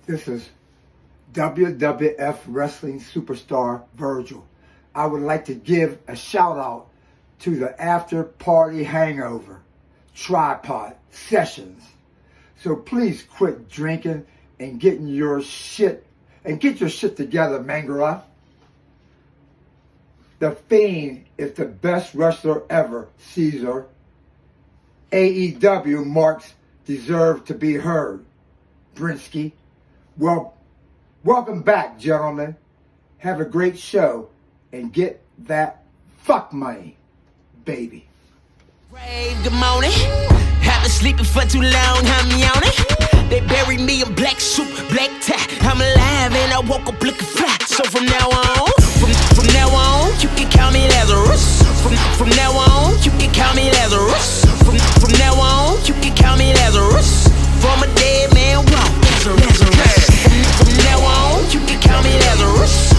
This is WWF Wrestling Superstar Virgil. I would like to give a shout out to the After Party Hangover Tripod Sessions. So please quit drinking and get your shit together, Mangala. The Fiend is the best wrestler ever, Caesar. AEW marks deserve to be heard, Brinsky. Well, welcome back, gentlemen. Have a great show and get that fuck money, baby. Good morning. Have been sleeping for too long, I'm yawning. They buried me in black soup, black tie. I'm alive and I woke up looking fly. So from now on, from now on, you can call me Lazarus. From now on, you can call me Lazarus. From now on, you can call me Lazarus. From a dead man walk, Lazarus. From now on, you can call me Lazarus.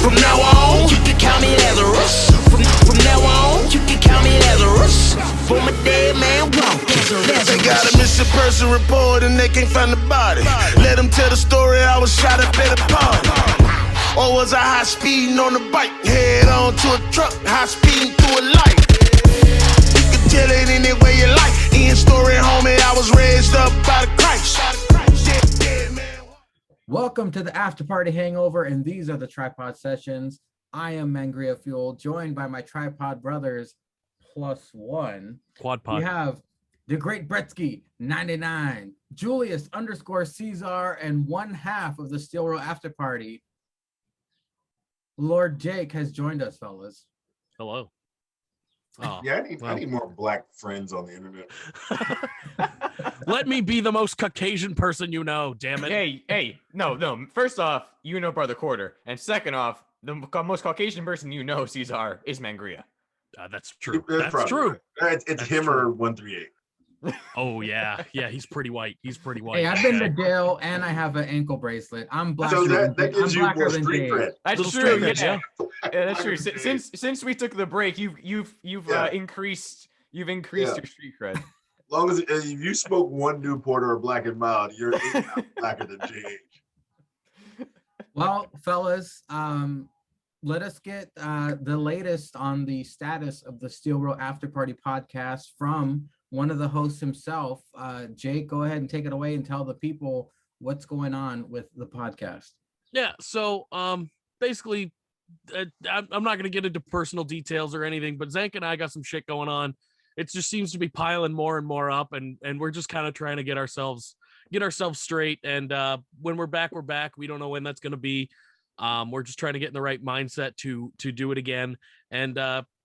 From now on, you can call me Lazarus. From now on, you can call me Lazarus. From a dead man walk, Lazarus. They got a missing person report and they can't find the body. Let them tell the story, I was shot up at a party. Or was I high speeding on the bike? Head on to a truck, high speeding through a light. You can tell it any way you like. In story, homie, I was raised up by the Christ. Welcome to the After Party Hangover, and these are the Tripod Sessions. I am Mangria Fuel, joined by my Tripod brothers plus one. Quad pod. We have the Great Bretsky 99, Julius _ Caesar, and one half of the Steel Row After Party. Lord Jake has joined us, fellas. Hello. Oh, yeah, I need more black friends on the internet. Let me be the most Caucasian person you know, damn it. Hey, no. First off, you know Brother Quarter. And second off, the most Caucasian person you know, Caesar, is Mangria. That's true. That's true. It's him true. or 138. Oh, yeah. Yeah, he's pretty white. Hey, I've been to jail and I have an ankle bracelet. I'm blacker. So that gives you more than street Jake. cred. That's true. Yeah, that's true. Since we took the break, you've increased your street cred. As long as if you smoke one Newport or a Black and Mild, you're blacker than GH. Well, fellas, let us get the latest on the status of the Steel Row After Party podcast from one of the hosts himself. Jake, go ahead and take it away and tell the people what's going on with the podcast. Yeah, so basically, I'm not going to get into personal details or anything, but Zank and I got some shit going on. It just seems to be piling more and more up, and we're just kind of trying to get ourselves straight. And when we're back, we're back. We don't know when that's going to be. We're just trying to get in the right mindset to do it again. And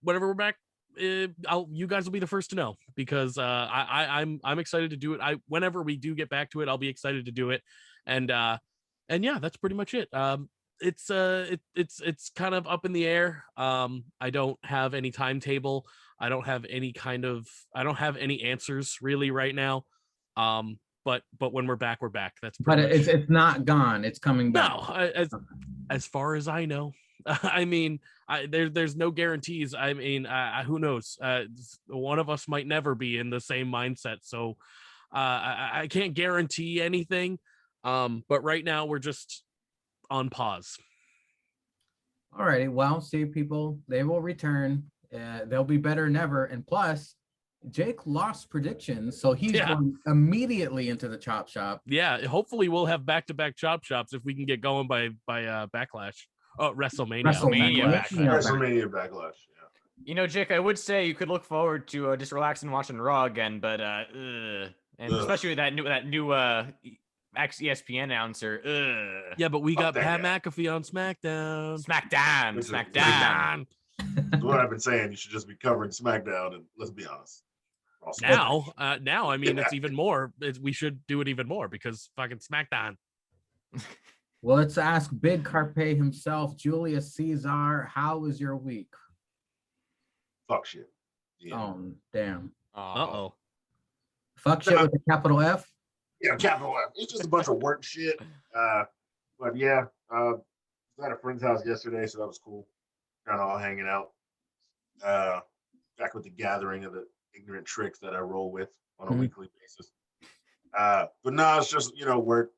whenever we're back, you guys will be the first to know, because I'm excited to do it. Whenever we do get back to it, I'll be excited to do it. And yeah, that's pretty much it. It's kind of up in the air. I don't have any timetable. I don't have any answers really right now. But when we're back, we're back. That's but it's not gone. It's coming back. No, as far as I know. I mean, there's no guarantees. I mean, who knows? One of us might never be in the same mindset, so I can't guarantee anything. But right now, we're just on pause. All righty. Well, see, people, they will return. They'll be better than ever. And plus, Jake lost predictions, so he's going immediately into the chop shop. Yeah, hopefully we'll have back-to-back chop shops if we can get going by Backlash. Oh, WrestleMania Backlash. Yeah. You know, Jake, I would say you could look forward to just relaxing and watching Raw again, but especially with that new ex-ESPN announcer. Yeah, but we got Pat McAfee on SmackDown. SmackDown. That's what I've been saying. You should just be covering SmackDown, and let's be honest. Now, I mean, it's even more. We should do it even more because fucking SmackDown. Well, let's ask Big Carpe himself, Julius Caesar. How was your week? Fuck shit. Yeah. Oh, damn. Uh-oh. Fuck shit with a capital F? Yeah, capital F. It's just a bunch of work shit. But yeah, I was at a friend's house yesterday, so that was cool. Kind of all hanging out. Back with the gathering of the ignorant tricks that I roll with on a weekly basis. But no, it's just, work.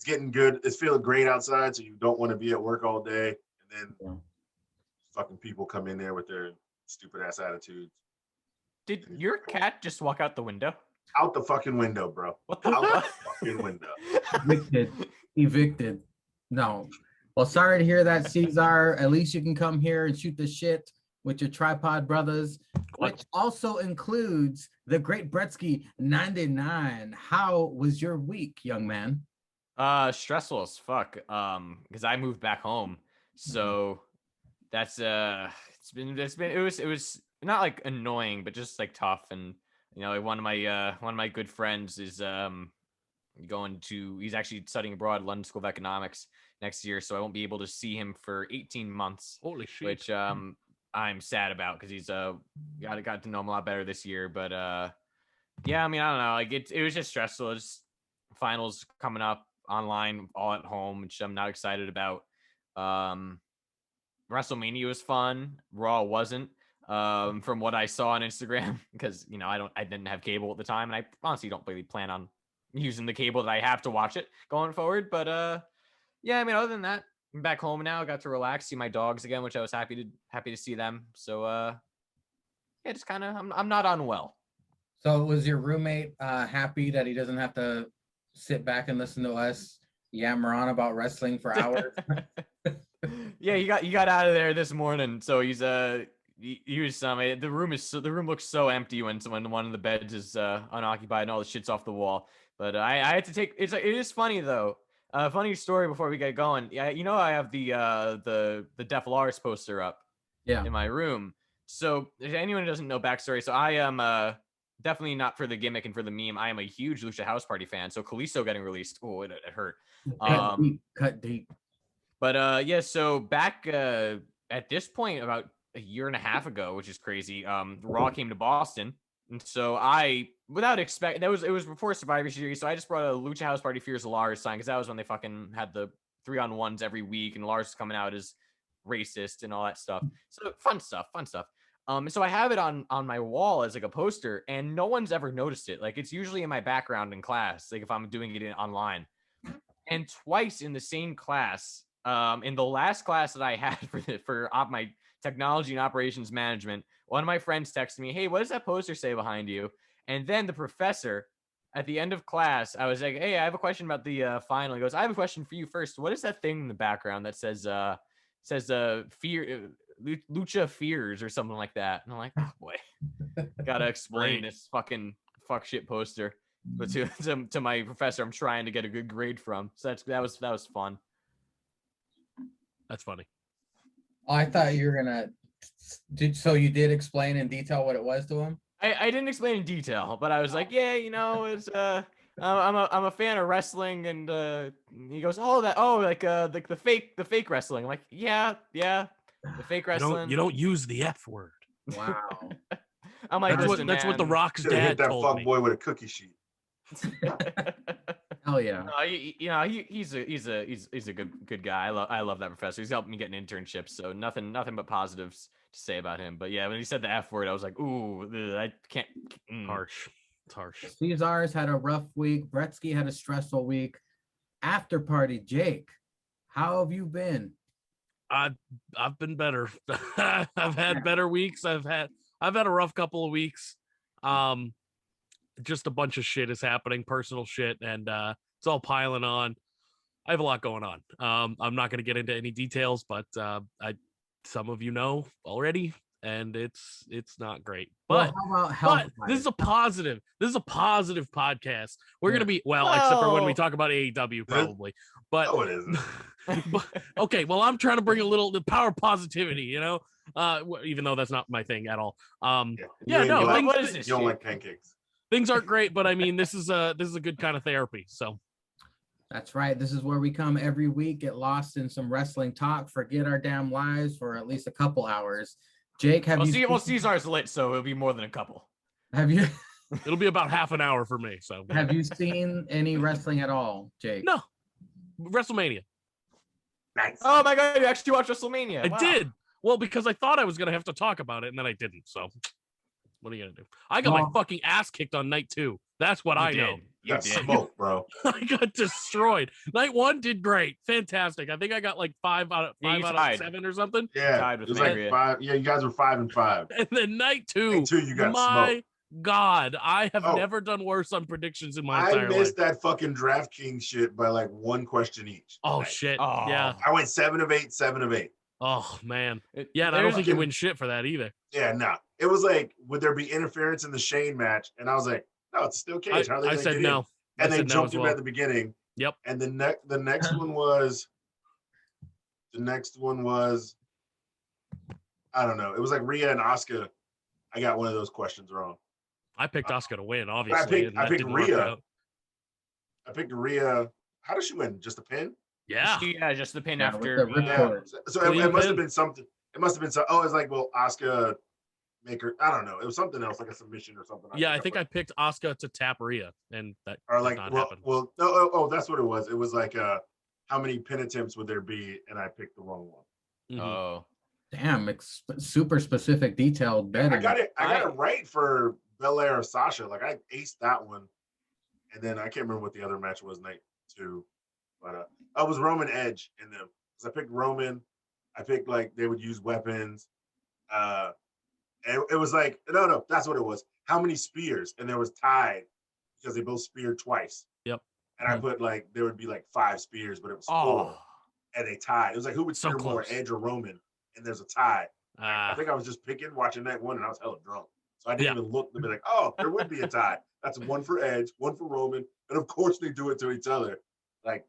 it's getting good. It's feeling great outside, so you don't want to be at work all day, and then fucking people come in there with their stupid ass attitudes. Did your cat just walk out the window? Out the fucking window, bro. What the Out fuck? the fucking window. Evicted. No. Well, sorry to hear that, Cesar. At least you can come here and shoot the shit with your tripod brothers, which also includes the great Bretsky 99. How was your week, young man? Stressful as fuck. Because I moved back home, so that's it was not like annoying, but just like tough. And you know, one of my good friends is he's actually studying abroad at London School of Economics next year, so I won't be able to see him for 18 months. Holy shit. Which I'm sad about because he's got to know him a lot better this year. But yeah, I mean, I don't know, like it was just stressful. It's finals coming up online, all at home, which I'm not excited about. WrestleMania was fun. Raw wasn't. From what I saw on Instagram, because you know I didn't have cable at the time, and I honestly don't really plan on using the cable that I have to watch it going forward. But yeah, I mean, other than that, I'm back home now. I got to relax, see my dogs again, which I was happy to see them. So yeah, just kind of I'm not unwell. So was your roommate happy that he doesn't have to sit back and listen to us yammer on about wrestling for hours? Yeah, he got out of there this morning, so he's he was the room looks so empty when one of the beds is unoccupied and all the shit's off the wall. But I had to take it is funny though. Funny story before we get going. Yeah, you know, I have the Def Lars poster up in my room. So if anyone who doesn't know backstory, so I am definitely not for the gimmick and for the meme. I am a huge Lucha House Party fan. So Kalisto getting released, it hurt. Cut deep. But yeah, so back at this point about a year and a half ago, which is crazy, Raw came to Boston. And so I, without expecting, it was before Survivor Series, so I just brought a Lucha House Party Fears Lars sign, because that was when they fucking had the 3-on-1s every week, and Lars coming out as racist and all that stuff. So fun stuff. So I have it on my wall as like a poster, and no one's ever noticed it. Like it's usually in my background in class, like if I'm doing it online. And twice in the same class, in the last class that I had for my technology and operations management, one of my friends texted me, "Hey, what does that poster say behind you?" And then the professor, at the end of class, I was like, "Hey, I have a question about the final." He goes, "I have a question for you first. What is that thing in the background that says fear, Lucha Fears or something like that?" And I'm like, "Oh boy, gotta explain this fucking fuck shit poster." But to my professor, I'm trying to get a good grade from. So that was fun. That's funny. Oh, I thought you were gonna. So you did explain in detail what it was to him? I didn't explain in detail, but I was like, yeah, you know, it's I'm a fan of wrestling, and he goes, like the fake wrestling. I'm like, yeah, the fake wrestling. You don't use the F word. Wow. I'm like, that's what the Rock's Should've hit dad that told fuck me. boy with a cookie sheet. Hell yeah. No, he's a good guy. I love that professor. He's helped me get an internship, so nothing but positives to say about him. But yeah, when he said the F word, I was like, ooh, I can't. Harsh. It's harsh. Cesar's had a rough week. Bretsky had a stressful week. After party, Jake, how have you been? I've been better. I've had better weeks. I've had a rough couple of weeks. Just a bunch of shit is happening, personal shit, and it's all piling on. I have a lot going on. I'm not going to get into any details, but some of you know already, and it's not great. But, how about health? But this is a positive. This is a positive podcast. We're going to be except for when we talk about AEW, probably. But No, it isn't. but, okay, well, I'm trying to bring the power of positivity, you know, even though that's not my thing at all. What is this? You don't like pancakes. Things aren't great, but I mean, this is a good kind of therapy. So That's right. This is where we come every week, get lost in some wrestling talk, forget our damn lives for at least a couple hours. Jake, Cesar's lit, so it'll be more than a couple. Have you? It'll be about half an hour for me. So Have you seen any wrestling at all, Jake? No. WrestleMania. Nice. Oh my god, you actually watched WrestleMania. I did. Well, because I thought I was gonna have to talk about it, and then I didn't. So what are you gonna do? I got my fucking ass kicked on night 2. That's what I know. You got did. smoked, bro. I got destroyed. Night 1 did great, fantastic. I think I got like 5 out Yeah, you of tied. 7 or something. Yeah, Tied with it was like Mangria. 5. Yeah, you guys were 5 and 5. And then night 2, Night 2, you got my smoked. God, I have Oh. never done worse on predictions in my I entire life. missed that fucking DraftKings shit by like 1 question each. Oh night. shit! Oh. Yeah. I went 7 of 8, 7 of 8. Oh man. It- Yeah, and I don't there's- think you win shit for that either. Yeah, no. It was like, would there be interference in the Shane match? And I was like, no, it's still cage. How are they I gonna said get no. in? And I they said no jumped as him well. at the beginning. Yep. And the next one was I don't know. It was like Rhea and Asuka. I got one of those questions wrong. I picked Asuka to win, obviously. and I that picked didn't work Rhea. out. I picked Rhea. How did she win? Just a pin? Yeah. Yeah, just the pin Yeah, with after. the Yeah. ripcord. So Clean it must pin. have been something. It must have been so. Oh, it's like, well, Asuka make her. I don't know. It was something else, like a submission or something. Yeah, I think I picked Asuka to tap Rhea, and that or did like not well, happen. well, no, oh, that's what it was. It was like how many pin attempts would there be? And I picked the wrong one. Mhm. Oh. Damn, super specific, detailed betting. I got it right for Belair or Sasha. Like I aced that one, and then I can't remember what the other match was night 2, but I was Roman Edge in them because I picked Roman. I picked like they would use weapons. And it was like no, that's what it was. How many spears? And there was tied because they both speared twice. Yep. And I put like there would be like 5 spears, but it was 4, Oh. and they tied. It was like who would So spear more, close. Edge or Roman? And there's a tie. I Ah, think I was just picking, watching that one, and I was hella drunk. So I didn't Yeah. even look to be like, oh, there would be a tie. That's 1 for Edge, 1 for Roman. And of course they do it to each other. Like,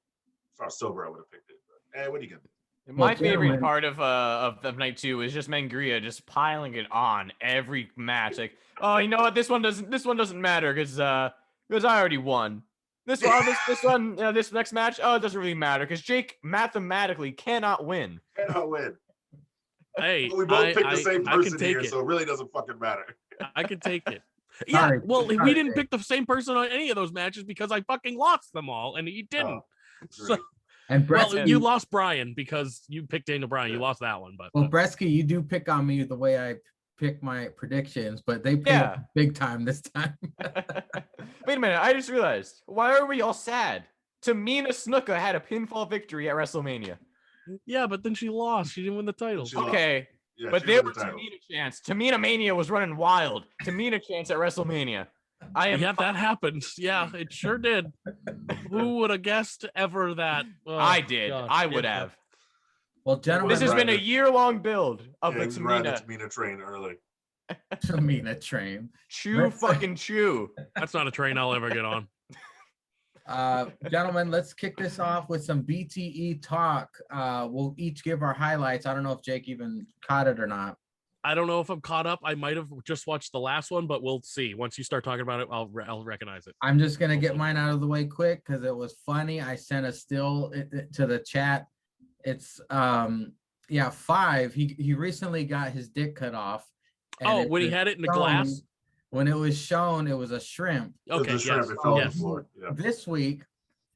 if I was sober, I would have picked it. But what are you going to do? My Well, favorite gentlemen- part of night 2 is just Mangria just piling it on every match. Like, oh, you know what? This one doesn't matter because I already won. This next match, oh, it doesn't really matter because Jake mathematically cannot win. Cannot win. hey, But we both picked the same I can person take here, it. so it really doesn't fucking matter. I can take it. Yeah, Sorry. well, we Sorry, didn't Jake. pick the same person on any of those matches because I fucking lost them all, and he didn't. So, And well, Bretsky, you lost Brian because you picked Daniel Bryan. You lost that one, but well, Bretsky, you do pick on me the way I pick my predictions, but they paid Yeah. big time this time. Wait a minute, I just realized. Why are we all sad? Tamina Snuka had a pinfall victory at WrestleMania. yeah, but then she lost. She didn't win the title. She lost. Okay, Yeah, but she there won was the title. Tamina chance. Tamina Mania was running wild. Tamina chance at WrestleMania. I am. Yeah, that happened. Yeah, it sure did. Who would have guessed ever that? Oh, I did. gosh, I would yeah. have. Well, gentlemen, This has Right. been a year-long build of Yeah, the he was riding the Tamina. Tamina train early. Tamina train. Chew fucking chew. That's not a train I'll ever get on. Gentlemen, let's kick this off with some BTE talk. We'll each give our highlights. I don't know if Jake even caught it or not. I don't know if I'm caught up. I might have just watched the last one, but we'll see. Once you start talking about it, I'll recognize it. I'm just gonna get mine out of the way quick because it was funny. I sent a still to the chat. It's 5. He recently got his dick cut off. and Oh, it when he was had it in the shown- glass. When it was shown, it was a shrimp. Okay, The shrimp, yes, it fell on the yes. floor. Yeah. This week,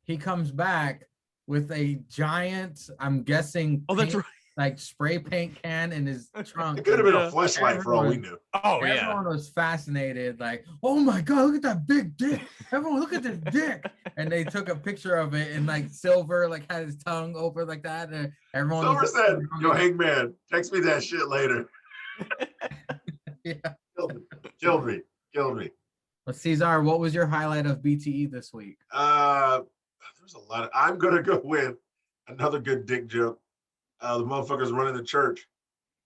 he comes back with a giant, I'm guessing, Oh, that's paint- right. like spray paint can in his trunk. It could have been Yeah. a fleshlight for all we knew. Oh yeah. Everyone was fascinated, like, oh my god, look at that big dick. Everyone, look at this dick. And they took a picture of it in like silver, like had his tongue open like that. And everyone Silver was said, yo, Hangman, text me that shit later. Yeah. Killed me. Well, Cesar, what was your highlight of BTE this week? There's a lot of, I'm gonna go with another good dick joke. The motherfuckers running the church,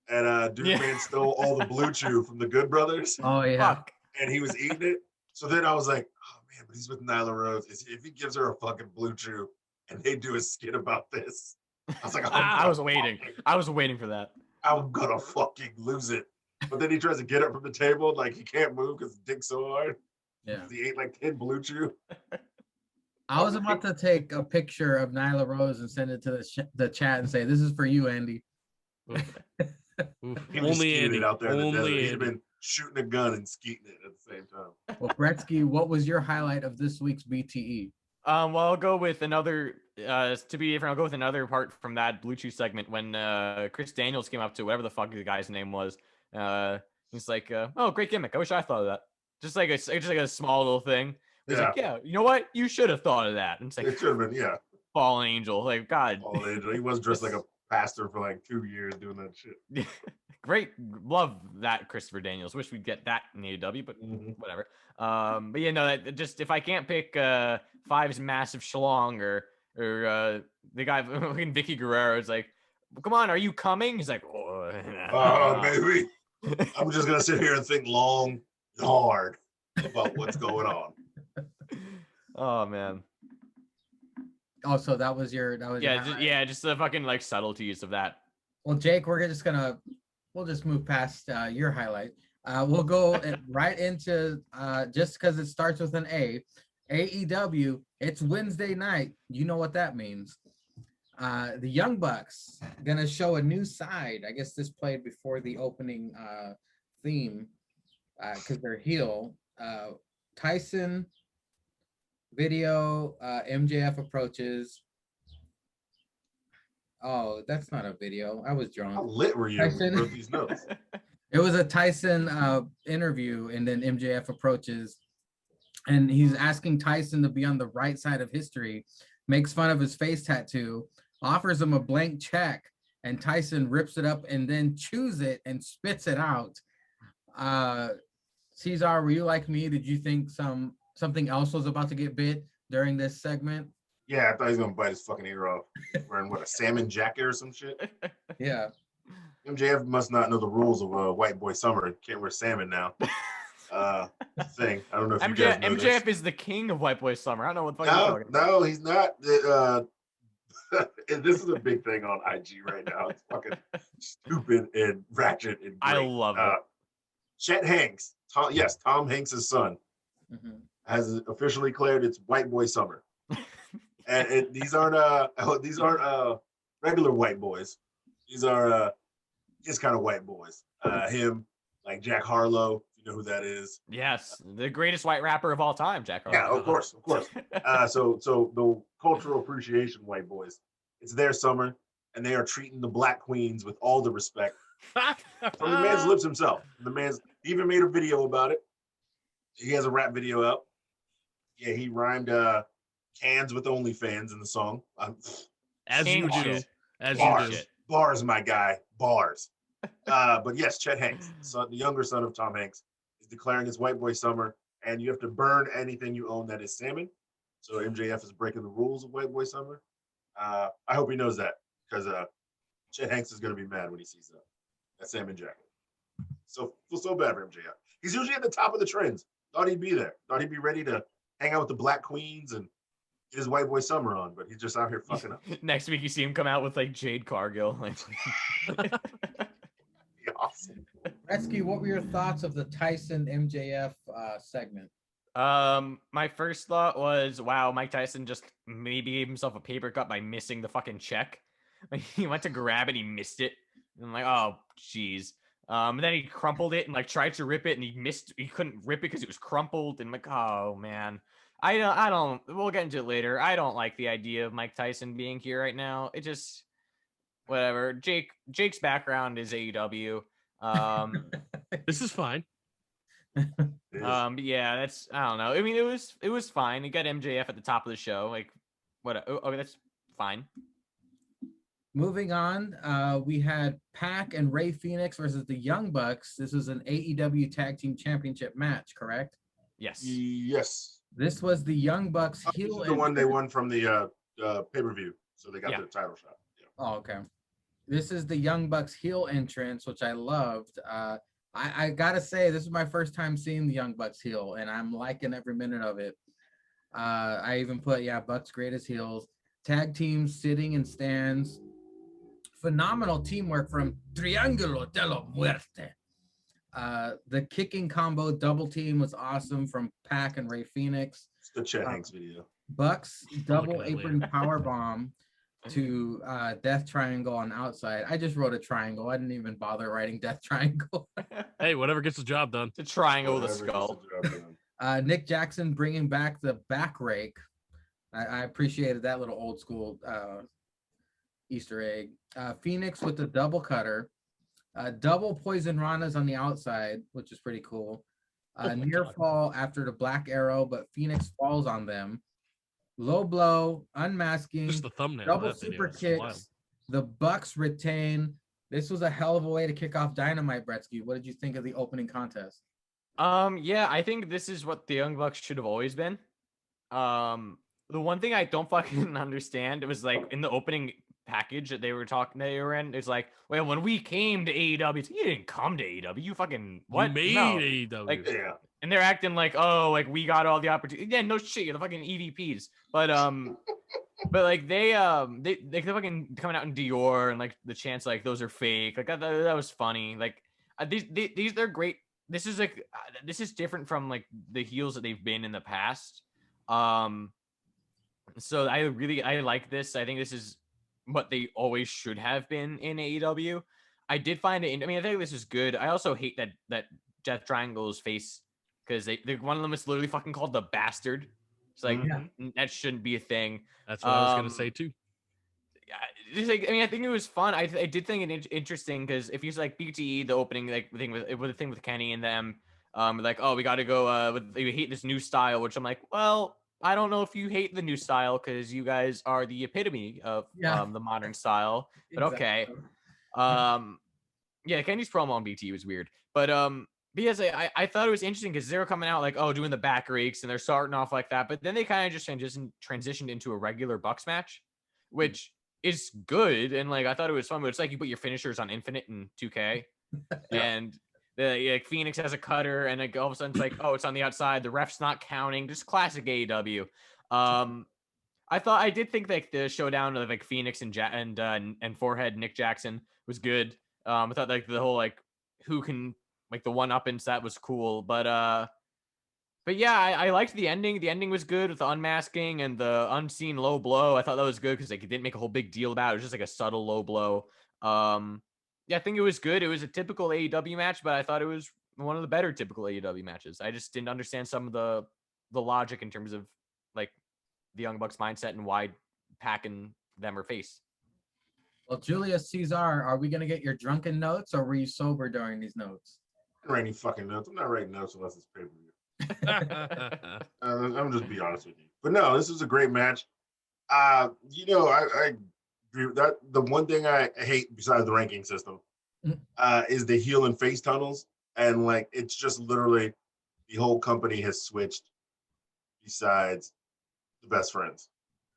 and dude Yeah. man stole all the blue chew from the Good Brothers, Oh yeah. Fuck. and he was eating it. So then I was like, oh man, but he's with Nyla Rose. If he gives her a fucking blue chew, and they do a skit about this, I was like, I was waiting. I was waiting for that. I'm gonna fucking lose it. But then he tries to get up from the table, like he can't move because his dick's so hard. Yeah. He ate like 10 blue chew. I was about to take a picture of Nyla Rose and send it to the chat and say, this is for you, Andy. Oof. He was Only skeeting Andy. it out there in the desert. Only He'd Andy. been shooting a gun and skeeting it at the same time. Well, Bretsky, what was your highlight of this week's E? BTE? Well, I'll go with another. To be different, I'll go with another part from that Blue Chew segment when Chris Daniels came up to whatever the fuck the guy's name was. He's like, "Oh, great gimmick! I wish I thought of that." Just like a small little thing. He's like, yeah, you know what? You should have thought of that. And it's like, It should have been, yeah. fallen angel. Like, God. All angel. He was dressed like a pastor for like 2 years doing that shit. Great. Love that, Christopher Daniels. Wish we'd get that in AEW, but whatever. But yeah, no, that just if I can't pick Five's massive schlong or the guy fucking Vicky Guerrero is like, come on, are you coming? He's like, oh, baby. I'm just gonna sit here and think long and hard about what's going on. Oh man. Oh, so that was your just the fucking like subtleties of that. Well, Jake, we'll just move past your highlight. We'll go right into just because it starts with an A. AEW. It's Wednesday night. You know what that means. The Young Bucks gonna show a new side. I guess this played before the opening theme because they're heel. Tyson video. MJF approaches. Oh, that's not a video. I was drunk. How lit were you when you wrote these notes? It was a Tyson interview, and then MJF approaches, and he's asking Tyson to be on the right side of history, makes fun of his face tattoo, offers him a blank check, and Tyson rips it up and then chews it and spits it out. Cesar, were you like me? Did you think something else was about to get bit during this segment? Yeah, I thought he was gonna bite his fucking ear off. Wearing what, a salmon jacket or some shit? Yeah. MJF must not know the rules of White Boy Summer. Can't wear salmon now. Thing. I don't know if you guys know MJF this. is the king of White Boy Summer. I don't know what the fuck you're talking about. No, he's not. This is a big thing on IG right now. It's fucking stupid and ratchet and great. I love it. Chet Hanks, Tom Hanks' son, has officially declared it's White Boy Summer. And these aren't regular white boys. These are his kind of white boys. Him, like Jack Harlow, if you know who that is. Yes, the greatest white rapper of all time, Jack Harlow. Yeah, of course. So the cultural appreciation white boys, it's their summer, and they are treating the black queens with all the respect from the man's lips himself. He even made a video about it. He has a rap video out. Yeah, he rhymed cans with OnlyFans in the song. As you do. As bars, you do. Bars, my guy. Bars. But yes, Chet Hanks, the younger son of Tom Hanks, is declaring his White Boy Summer, and you have to burn anything you own that is salmon. So MJF is breaking the rules of White Boy Summer. I hope he knows that, because Chet Hanks is going to be mad when he sees that salmon jacket. So feel so bad for MJF. He's usually at the top of the trends. Thought he'd be there. Thought he'd be ready to hang out with the black queens and get his White Boy Summer on, but he's just out here fucking up. Next week you see him come out with like Jade Cargill. Awesome. Rescue, what were your thoughts of the Tyson MJF segment? My first thought was, wow, Mike Tyson just maybe gave himself a paper cut by missing the fucking check. Like, he went to grab it, he missed it. And I'm like, oh, jeez. And then he crumpled it and like tried to rip it, and he couldn't rip it because it was crumpled. And I'm like, oh man. I don't, we'll get into it later. I don't like the idea of Mike Tyson being here right now. It just, whatever. Jake's background is AEW. This is fine. Yeah, that's, I don't know. I mean, it was fine. You got MJF at the top of the show. Like, what? Okay, that's fine. Moving on, we had Pac and Ray Phoenix versus the Young Bucks. This was an AEW Tag Team Championship match, correct? Yes. Yes. This was the Young Bucks heel. This is the one they won from the pay-per-view, so they got the title shot. Yeah. Oh, okay. This is the Young Bucks heel entrance, which I loved. I gotta say, this is my first time seeing the Young Bucks heel, and I'm liking every minute of it. I even put, Bucks greatest heels. Tag teams sitting in stands. Phenomenal teamwork from Triángulo de la Muerte. The kicking combo double team was awesome from Pac and Ray Phoenix. It's the Chet Hanks video. Bucks double apron power bomb to Death Triangle on outside. I just wrote a triangle. I didn't even bother writing Death Triangle. Hey, whatever gets the job done. It's a triangle with a skull. Nick Jackson bringing back the back rake. I appreciated that little old school Easter egg. Phoenix with the double cutter. Double poison ranas on the outside, which is pretty cool. Near fall after the black arrow, but Phoenix falls on them. Low blow, unmasking, Just the thumbnail. double Of that video. super It's wild. kicks. The Bucks retain. This was a hell of a way to kick off Dynamite, Bretsky. What did you think of the opening contest? Yeah, I think this is what the Young Bucks should have always been. The one thing I don't fucking understand, it was like in the opening package that they were in, it's like, well, when we came to AEW, you didn't come to AEW, you fucking what? You made No. AEW. Like, Yeah. and they're acting like, oh, like we got all the opportunity. Yeah, no shit, you're the fucking EVPs. But like they fucking coming out in Dior and like the chants like those are fake. Like that was funny. Like these they're great. This is like this is different from like the heels that they've been in the past. So I like this. I think this is what they always should have been in AEW. I did find it. I mean, I think this is good. I also hate that Death Triangle's face because one of them is literally fucking called the Bastard. It's like that shouldn't be a thing. That's what I was gonna say too. Just like, I mean, I think it was fun. I did think it interesting because if you like BTE, the opening like thing with Kenny and them, like, oh, we got to go. We hate this new style, which I'm like, well, I don't know if you hate the new style because you guys are the epitome of the modern style. But okay, yeah, Kenny's promo on BTE was weird, but because I thought it was interesting because they were coming out like, oh, doing the back rakes and they're starting off like that, but then they kind of just transitioned into a regular Bucks match, which is good. And like, I thought it was fun, but it's like you put your finishers on Infinite in 2K and like Phoenix has a cutter and like all of a sudden it's like, oh, it's on the outside. The ref's not counting. Just classic AEW. I did think like the showdown of like Phoenix and Forehead Nick Jackson was good. I thought like the whole like who can like the one up and that was cool, but yeah, I liked the ending. The ending was good with the unmasking and the unseen low blow. I thought that was good because like it didn't make a whole big deal about it. It was just like a subtle low blow. Yeah, I think it was good. It was a typical AEW match, but I thought it was one of the better typical AEW matches. I just didn't understand some of the logic in terms of like the Young Bucks mindset and why packing them or face. Well, Julius Caesar, are we gonna get your drunken notes or were you sober during these notes? I don't write any fucking notes. I'm not writing notes unless it's pay-per-view. I'm just be honest with you. But no, this was a great match. I agree with that. The one thing I hate besides the ranking system is the heel and face tunnels. And like, it's just literally the whole company has switched besides the best friends.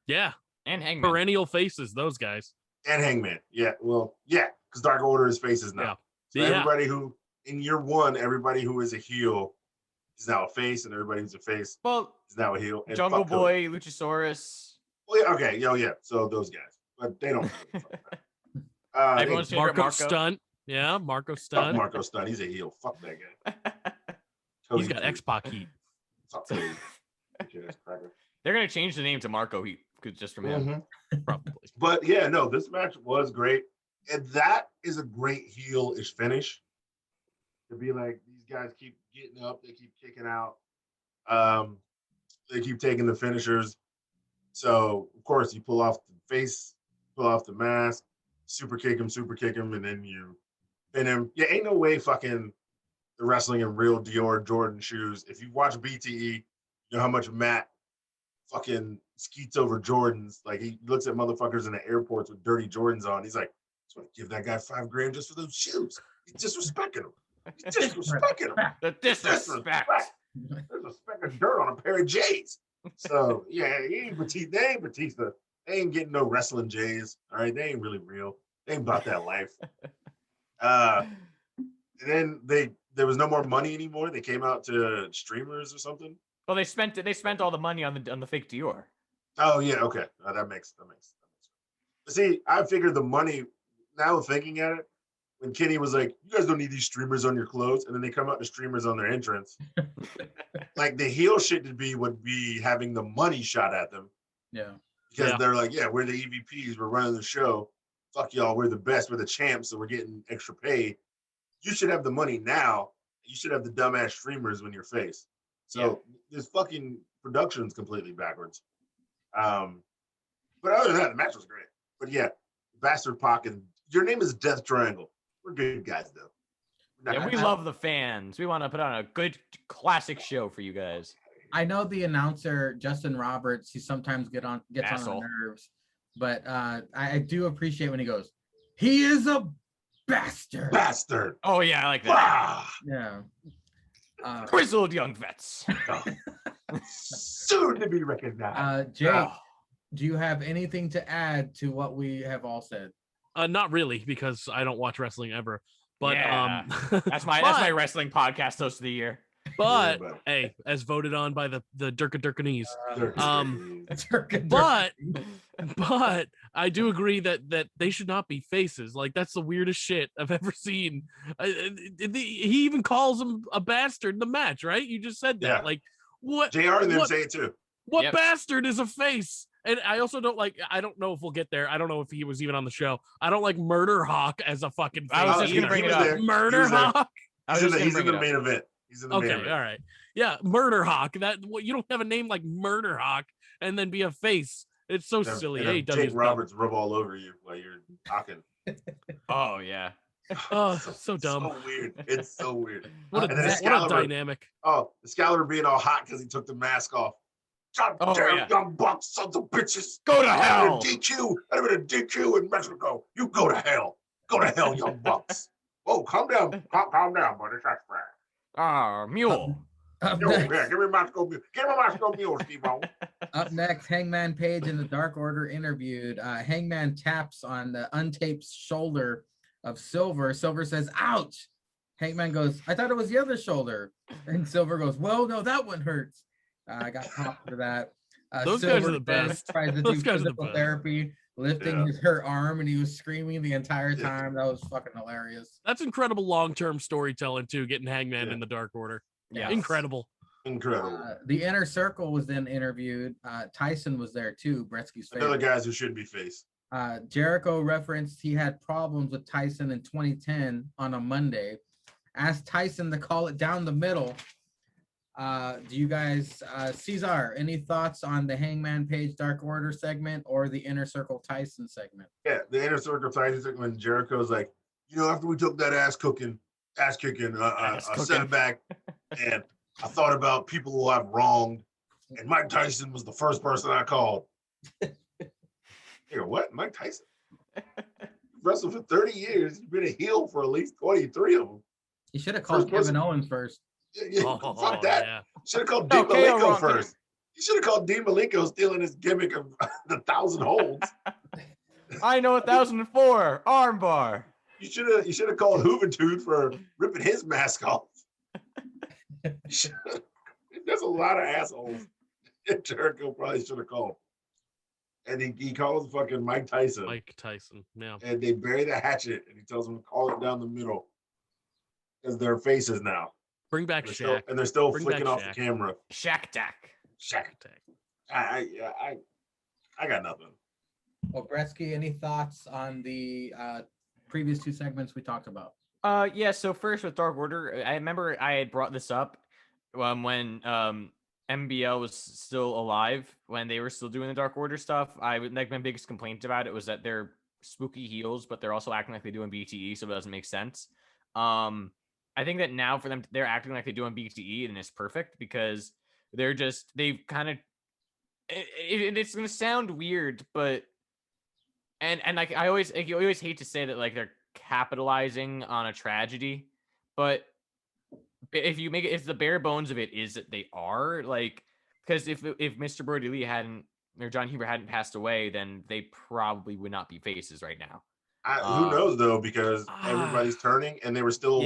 Yeah. And Hangman. Perennial faces, those guys. And Hangman. Yeah. Well, yeah. Because Dark Order is faces now. Yeah. So everybody who, in year one, everybody who is a heel is now a face, and everybody who's a face is now a heel. And Jungle Boy, Luchasaurus. Well, yeah, okay, yeah. So those guys, but they don't. Everyone's favorite Marco Stunt. Yeah, Marco Stunt. Marco Stunt. He's a heel. Fuck that guy. He's got X-Pac heat. They're gonna change the name to Marco Heat just from him, probably. But yeah, no, this match was great, and that is a great heel-ish finish. To be like, these guys keep getting up, they keep kicking out, they keep taking the finishers. So of course you pull off the face, pull off the mask, super kick him, and then you pin him. Yeah, ain't no way fucking the wrestling in real Dior Jordan shoes. If you watch BTE, you know how much Matt fucking skeets over Jordans. Like he looks at motherfuckers in the airports with dirty Jordans on. He's like, I just want to give that guy $5,000 just for those shoes. He's disrespecting him. He's disrespecting him. The disrespect. Disrespecting dirt on a pair of J's. So yeah, they ain't Batista. They ain't getting no wrestling J's. All right, they ain't really real. They ain't about that life. And then there was no more money anymore. They came out to streamers or something. Well, they spent all the money on the fake Dior. Oh yeah, okay. That makes sense. But see, I figured the money. Now thinking at it, when Kenny was like, "You guys don't need these streamers on your clothes," and then they come out the streamers on their entrance. Like the heel shit would be having the money shot at them. Yeah. Because they're like, yeah, we're the EVPs, we're running the show. Fuck y'all, we're the best, we're the champs, so we're getting extra pay. You should have the money now. You should have the dumbass streamers when you're face. So this fucking production's completely backwards. But other than that, the match was great. But yeah, Bastard Pac and your name is Death Triangle. We're good guys though. Yeah, we love the fans. We want to put on a good classic show for you guys. I know the announcer Justin Roberts. He sometimes gets on Asshole. the nerves, but I do appreciate when he goes, "He is a bastard." Bastard. Oh yeah, I like that. Ah, Yeah. Grizzled young vets. soon to be recognized. Jake, Ah. do you have anything to add to what we have all said? Not really, because I don't watch wrestling ever. But Yeah. That's my wrestling podcast host of the year. But Yeah, hey, as voted on by the Durka Durkanese. Dirk. But I do agree that they should not be faces. Like, that's the weirdest shit I've ever seen. He even calls him a bastard in the match, right? You just said that. Yeah. Like, what? JR and them say it too. What Yep. bastard is a face? And I also don't like, I don't know if we'll get there. I don't know if he was even on the show. I don't like Murder Hawk as a fucking face. I was just gonna bring it up. Murder Hawk? He's in the main event. He's in the main Okay, event. all right. Yeah, Murder Hawk. You don't have a name like Murder Hawk and then be a face. It's so silly. And AEW Jake is Roberts rub all over you while you're talking. Oh yeah. Oh, so dumb. So weird. It's so weird. What And then a Excalibur. dynamic. Oh, Excalibur being all hot because he took the mask off. God Oh, damn, yeah. young bucks, sons of bitches. Go to I'd hell. have been a DQ. I'd have been a DQ in Mexico. You go to hell. Go to hell, young bucks. Whoa, calm down. Calm down, buddy. That's right. Ah, mule. Up Yo, next, yeah, give me Moscow Mule. Give me Moscow Mule, Steve-O. up next, Hangman Page and the Dark Order interviewed. Hangman taps on the untaped shoulder of Silver. Silver says, "Ouch." Hangman goes, "I thought it was the other shoulder." And Silver goes, "Well, no, that one hurts." I got popped for that. Those Silver guys are the then best. Tries to Those do guys are the physical best. therapy, lifting Yeah. his hurt arm, and he was screaming the entire time. That was fucking hilarious. That's incredible long-term storytelling too, getting Hangman Yeah. in the Dark Order. Yeah. Incredible. Incredible. The Inner Circle was then interviewed. Tyson was there too, Bretsky's Another favorite. guys who shouldn't be faced. Jericho referenced he had problems with Tyson in 2010 on a Monday. Asked Tyson to call it down the middle. Do you guys, Cesar, any thoughts on the Hangman Page Dark Order segment or the Inner Circle Tyson segment? Yeah, the Inner Circle ties when Jericho's like, after we took that ass kicking, I sent it back and I thought about people who I've wronged, and Mike Tyson was the first person I called. What? Mike Tyson? Wrestled for 30 years. He's been a heel for at least 23 of them. He should have called First person- Kevin Owens first. Fuck that. Yeah. Should have called No, Dean KO Malenko wrong. first. You should have called Dean Malenko stealing his gimmick of the 1,000 holds. I know 1004 armbar. You should have called Juventud for ripping his mask off. There's a lot of assholes. Jericho probably should have called. And he calls fucking Mike Tyson. Mike Tyson. Yeah. And they bury the hatchet and he tells them to call it down the middle. Because they're faces now. Bring back They're Shaq. and they're still Bring flicking back off Shaq. the camera. Shack Tack. Shaq. I got nothing. Well, Bretsky, any thoughts on the previous two segments we talked about? Yeah, so first with Dark Order, I remember I had brought this up when MBL was still alive, when they were still doing the Dark Order stuff. My biggest complaint about it was that they're spooky heels, but they're also acting like they do in BTE, so it doesn't make sense. I think that now for them, they're acting like they do on BTE, and it's perfect because they've kind of, it's going to sound weird, but, and like, you always hate to say that, like, they're capitalizing on a tragedy, but if the bare bones of it is that they are, like, because if Mr. Brody Lee or John Huber hadn't passed away, then they probably would not be faces right now. Who knows though, because everybody's turning and they were still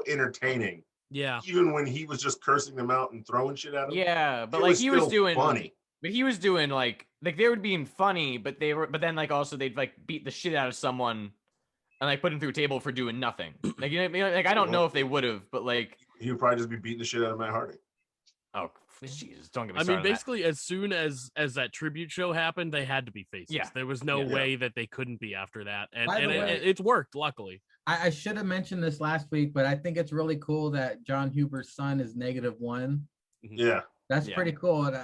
entertaining. Yeah. Even when he was just cursing them out and throwing shit at them. Yeah, but it like he was still doing funny. But he was doing like they were being funny, but then like also they'd like beat the shit out of someone and like put him through a table for doing nothing. Like, like I don't know if they would have, but like he would probably just be beating the shit out of Matt Hardy. Oh Jesus, don't get me I started. mean, on that. basically, as soon as that tribute show happened, they had to be faces. Yeah. There was no way that they couldn't be after that, and By the way- it's worked. Luckily, I should have mentioned this last week, but I think it's really cool that John Huber's son is -1. Yeah. That's Yeah. pretty cool. And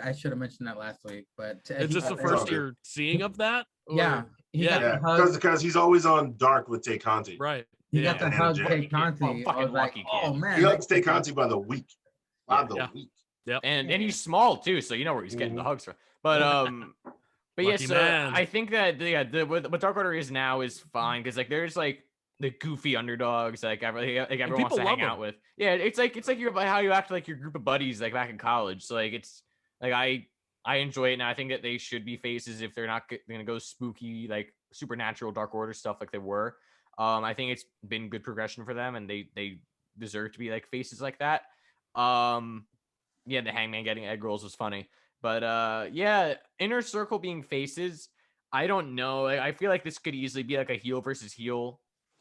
I should have mentioned that last week, but is this the first okay. you're seeing of that? Or- Yeah, he got Yeah. the hug. Because he's always on Dark with Tay Conti. Right. He Yeah. got the And hug Jack- Tay Oh, Conti. I fucking was like, lucky oh kid. man. He hugs Tay Conti by the week. By the Yeah. week. Yep. And he's small too, so you know where he's getting the Mhm. hugs from. But yeah, Lucky so man. I think that what Dark Order is now is fine because like there's like the goofy underdogs like everyone wants people to love hang out them. with. Yeah, it's like how you act like your group of buddies like back in college. So like it's like I enjoy it, and I think that they should be faces if they're not going to go spooky like supernatural Dark Order stuff like they were. I think it's been good progression for them, and they deserve to be like faces like that. Yeah, the Hangman getting egg rolls was funny. But yeah, Inner Circle being faces, I don't know. I feel like this could easily be like a heel versus heel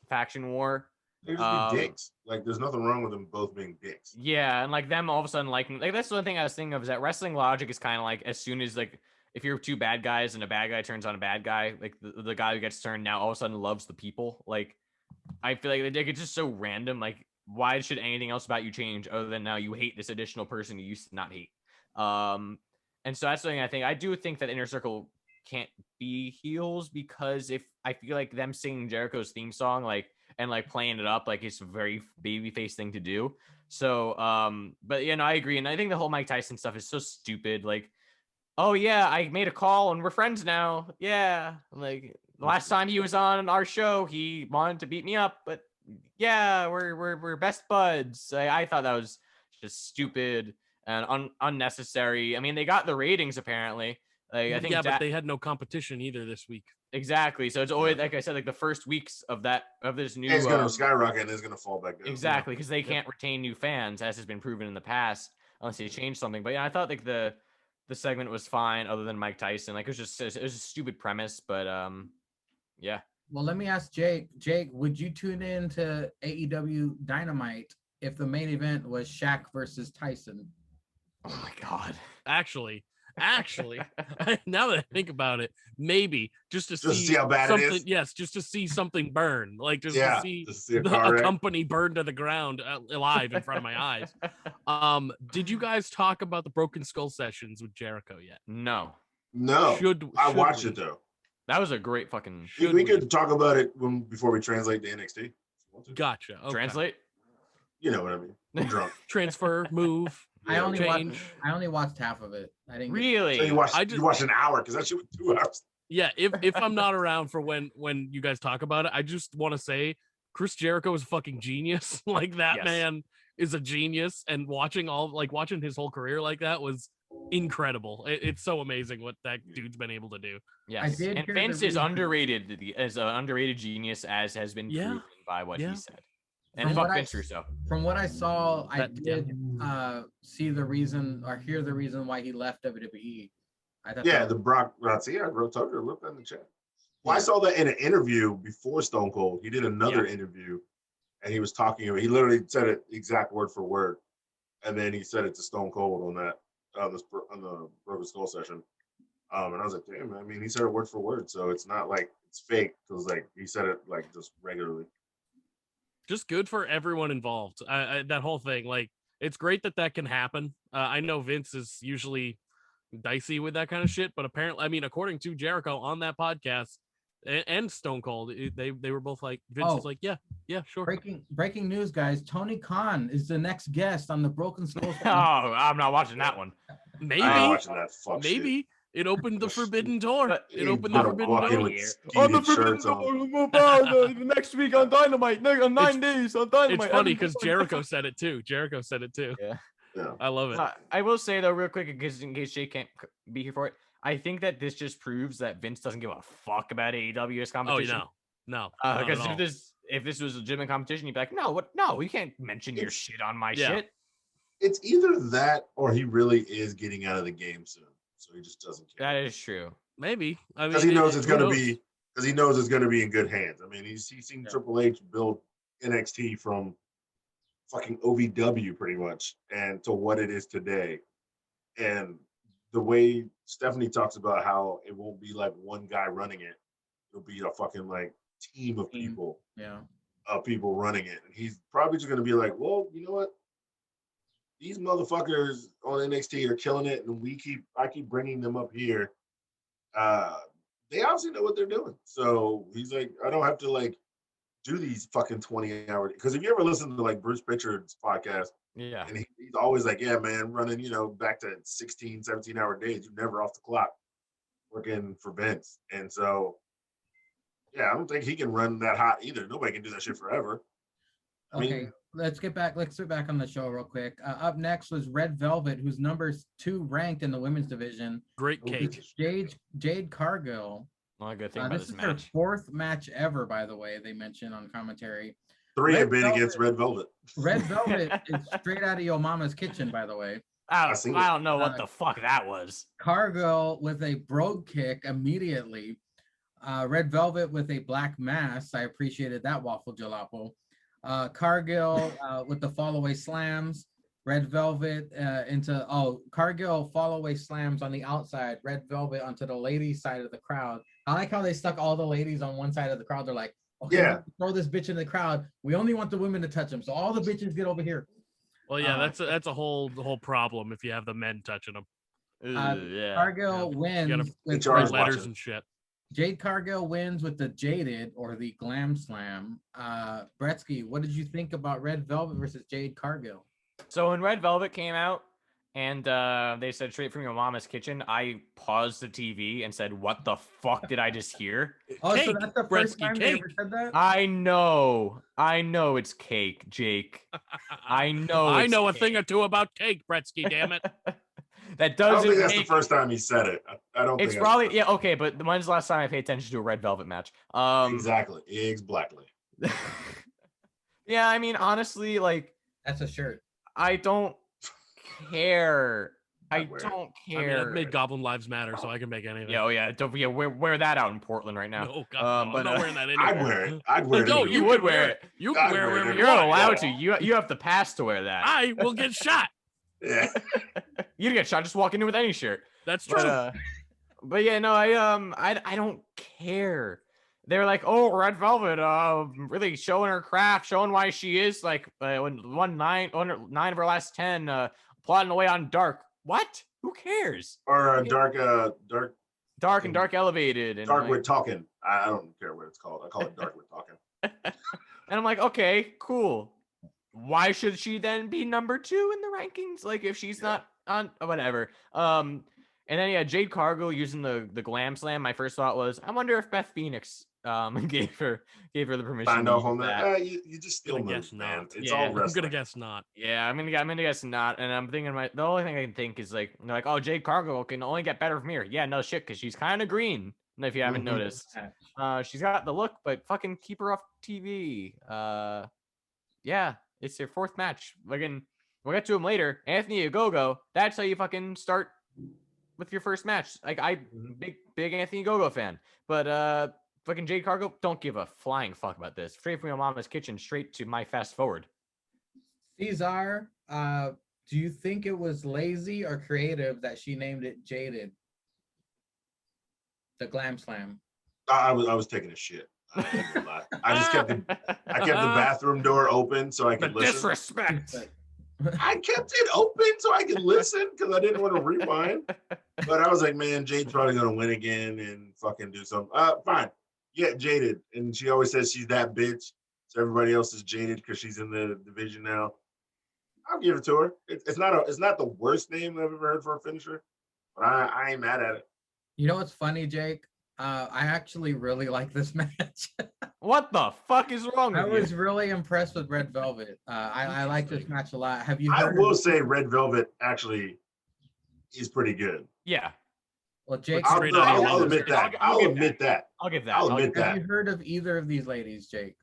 faction war. They just be dicks. Like, there's nothing wrong with them both being dicks. Yeah, and like them all of a sudden liking like that's the one thing I was thinking of is that wrestling logic is kind of like as soon as like if you're two bad guys and a bad guy turns on a bad guy, like the guy who gets turned now all of a sudden loves the people. Like I feel like it's just so random. Like why should anything else about you change other than now you hate this additional person you used to not hate? And so that's something I do think that Inner Circle can't be heels because if I feel like them singing Jericho's theme song like and like playing it up like it's a very babyface thing to do. So but yeah, no, I agree. And I think the whole Mike Tyson stuff is so stupid. Like, oh yeah, I made a call and we're friends now. Yeah. Like last time he was on our show, he wanted to beat me up, but yeah, we're best buds. I thought that was just stupid and unnecessary. I mean, they got the ratings apparently. Like, I think yeah, but they had no competition either this week. exactly. So it's always like I said, like the first weeks of this new. It's gonna skyrocket and it's gonna fall back down. Exactly, because they can't retain new fans, as has been proven in the past, unless they change something. But yeah, I thought like the segment was fine, other than Mike Tyson. Like it was a stupid premise, but yeah. Well, let me ask Jake. Jake, would you tune in to AEW Dynamite if the main event was Shaq versus Tyson? Oh my god. Actually, now that I think about it, maybe just to see how bad something. it is. Yes, just to see something burn, like just Yeah, to see to see a car wreck. company burned to the ground alive in front of my eyes. Did you guys talk about the Broken Skull sessions with Jericho yet? No. No. I watched we? it though. That was a great fucking. We could talk about it before we translate to NXT. Gotcha. Okay. Translate. You know what I mean? I'm drunk. Transfer, move. I only change. watched half of it. I didn't Really. So you watched an hour because that shit was 2 hours. Yeah, if I'm not around for when you guys talk about it, I just want to say Chris Jericho is a fucking genius. Like that Yes. man is a genius, and watching his whole career like that was incredible. It's so amazing what that dude's been able to do. Yes. did And hear Vince the is reason- underrated as an underrated genius, as has been Yeah. proven by what Yeah. he said. And From fuck what I- Vince Russo. From what I saw, I That- yeah. did see the reason or hear the reason why he left WWE. I thought Yeah, that- the Brock. See, I wrote told you, look in the chat. Well, I saw that in an interview before Stone Cold. He did another interview, and he was talking about. He literally said it exact word for word, and then he said it to Stone Cold on that on the Broken Skull session. And I was like, damn, I mean, he said it word for word, so it's not like it's fake because like he said it like just regularly. Just good for everyone involved. That whole thing, like, it's great that can happen. I know Vince is usually dicey with that kind of shit, but apparently, I mean, according to Jericho on that podcast and Stone Cold, they were both like, Vince was like, yeah, sure. breaking news, guys. Tony Khan is the next guest on the Broken Skull. Oh, I'm not watching that one. Maybe, I ain't watching that fuck shit. maybe it opened the forbidden door. It He opened the better forbidden walk in door. with On the skeeted forbidden shirts on. door, next week on Dynamite, on 9 days on Dynamite. It's funny because Jericho said it too. Yeah. Yeah. I love it. I will say though, real quick, in case Jay can't be here for it, I think that this just proves that Vince doesn't give a fuck about AEW's Oh competition. no. Because if this was a legitimate competition, you'd be like, no, you can't mention your shit on my shit. It's either that or he really is getting out of the game soon, so he just doesn't care. That is true. Maybe. I mean, Because he knows it's who gonna knows? be. Because he knows it's gonna be in good hands. I mean, he's seen Triple H build NXT from fucking OVW pretty much and to what it is today, and the way Stephanie talks about how it won't be like one guy running it, it'll be a fucking like team of people. Yeah. People running it, and he's probably just gonna be like, well, you know what? These motherfuckers on NXT are killing it, and I keep bringing them up here. They obviously know what they're doing, so he's like, I don't have to like do these fucking 20-hour. Because if you ever listen to like Bruce Pritchard's podcast, Yeah. and he's always like, yeah, man, running, back to 16, 17-hour days. You're never off the clock working for Vince. And so, yeah, I don't think he can run that hot either. Nobody can do that shit forever. Okay, let's get back on the show real quick. Up next was Red Velvet, who's number 2 ranked in the women's division. Great cake. Jade Cargill. Not a good thing about This this is her match. 4th match ever, by the way, they mentioned on commentary. 3 have been against Red Velvet. Red Velvet is straight out of your mama's kitchen, by the way. I don't know what the fuck that was. Cargill with a brogue kick immediately. Red Velvet with a black mass. I appreciated that, Waffle Jalapeno. Cargill with the fall away slams. Red Velvet Cargill fall away slams on the outside. Red Velvet onto the ladies' side of the crowd. I like how they stuck all the ladies on one side of the crowd. They're like, okay, throw this bitch in the crowd. We only want the women to touch them, so all the bitches get over here. Well, yeah, that's a whole problem if you have the men touching them. Yeah. Cargill wins with red letters and shit. Jade Cargill wins with the Jaded or the Glam Slam. Bretsky, what did you think about Red Velvet versus Jade Cargill? So when Red Velvet came out and they said straight from your mama's kitchen, I paused the TV and said, what the fuck did I just hear? Oh, Cake, so that's the first Bretsky, time they ever said that? I know it's cake, Jake. I know a thing or two about cake, Bretsky, damn it. That I don't doesn't think that's make... the first time he said it. I don't think it's probably, yeah, okay, but when's the last time I paid attention to a Red Velvet match? Exactly. Exactly. Yeah, I mean, honestly, like... That's a shirt. I don't care. I don't care. I mean, I've made Goblin Lives Matter, so I can make anything. Yeah, wear that out in Portland right now. No, God, no, I'm not wearing that anymore. I'd wear it. I'd wear it. No, anyway. You would wear it. You can wear it wherever You're you want. allowed to. You have the pass to wear that. I will get shot. Yeah. You get shot. Just walk in with any shirt. That's true. But yeah, no, I don't care. They're like, oh, Red Velvet, really showing her craft, showing why she is like won 9 of her last 10, plotting away on Dark. What? Who cares? Or Dark and Dark Elevated and Dark like, with Talking. I don't care what it's called. I call it Dark with Talking. And I'm like, okay, cool. Why should she then be number 2 in the rankings? Like if she's not on whatever. And then yeah, Jade Cargill using the Glam Slam. My first thought was, I wonder if Beth Phoenix gave her the permission. Signed off on that. You just still guess man. not. It's Yeah, all I'm wrestling. gonna guess not. Yeah, I'm gonna guess not. And I'm thinking the only thing I can think is like they're like, oh, Jade Cargill can only get better from here. Yeah, no shit, because she's kind of green. If you haven't noticed, she's got the look, but fucking keep her off TV. Yeah, it's their 4th match. We'll get to him later. Anthony Ogogo. That's how you fucking start with your first match. Like big Anthony Ogogo fan, but fucking Jade Cargill, don't give a flying fuck about this. Straight from your mama's kitchen, straight to my fast forward. Cesar, do you think it was lazy or creative that she named it Jaded? The Glam Slam. I was taking a shit. I ain't gonna lie. I just kept the bathroom door open so I could listen. Disrespect. I kept it open so I could listen because I didn't want to rewind. But I was like, man, Jade's probably gonna win again and fucking do something. Fine. Yeah, Jaded. And she always says she's that bitch. So everybody else is jaded because she's in the division now. I'll give it to her. It's not the worst name I've ever heard for a finisher, but I ain't mad at it. You know what's funny, Jake? I actually really like this match. What the fuck is wrong with I you? was really impressed with Red Velvet. I like this match a lot. Have you I heard will of, say Red Velvet actually is pretty good. Yeah, well, Jake, I'll I'll admit that. I'll admit that. I'll give that. I'll admit have that. you heard of either of these ladies, Jake?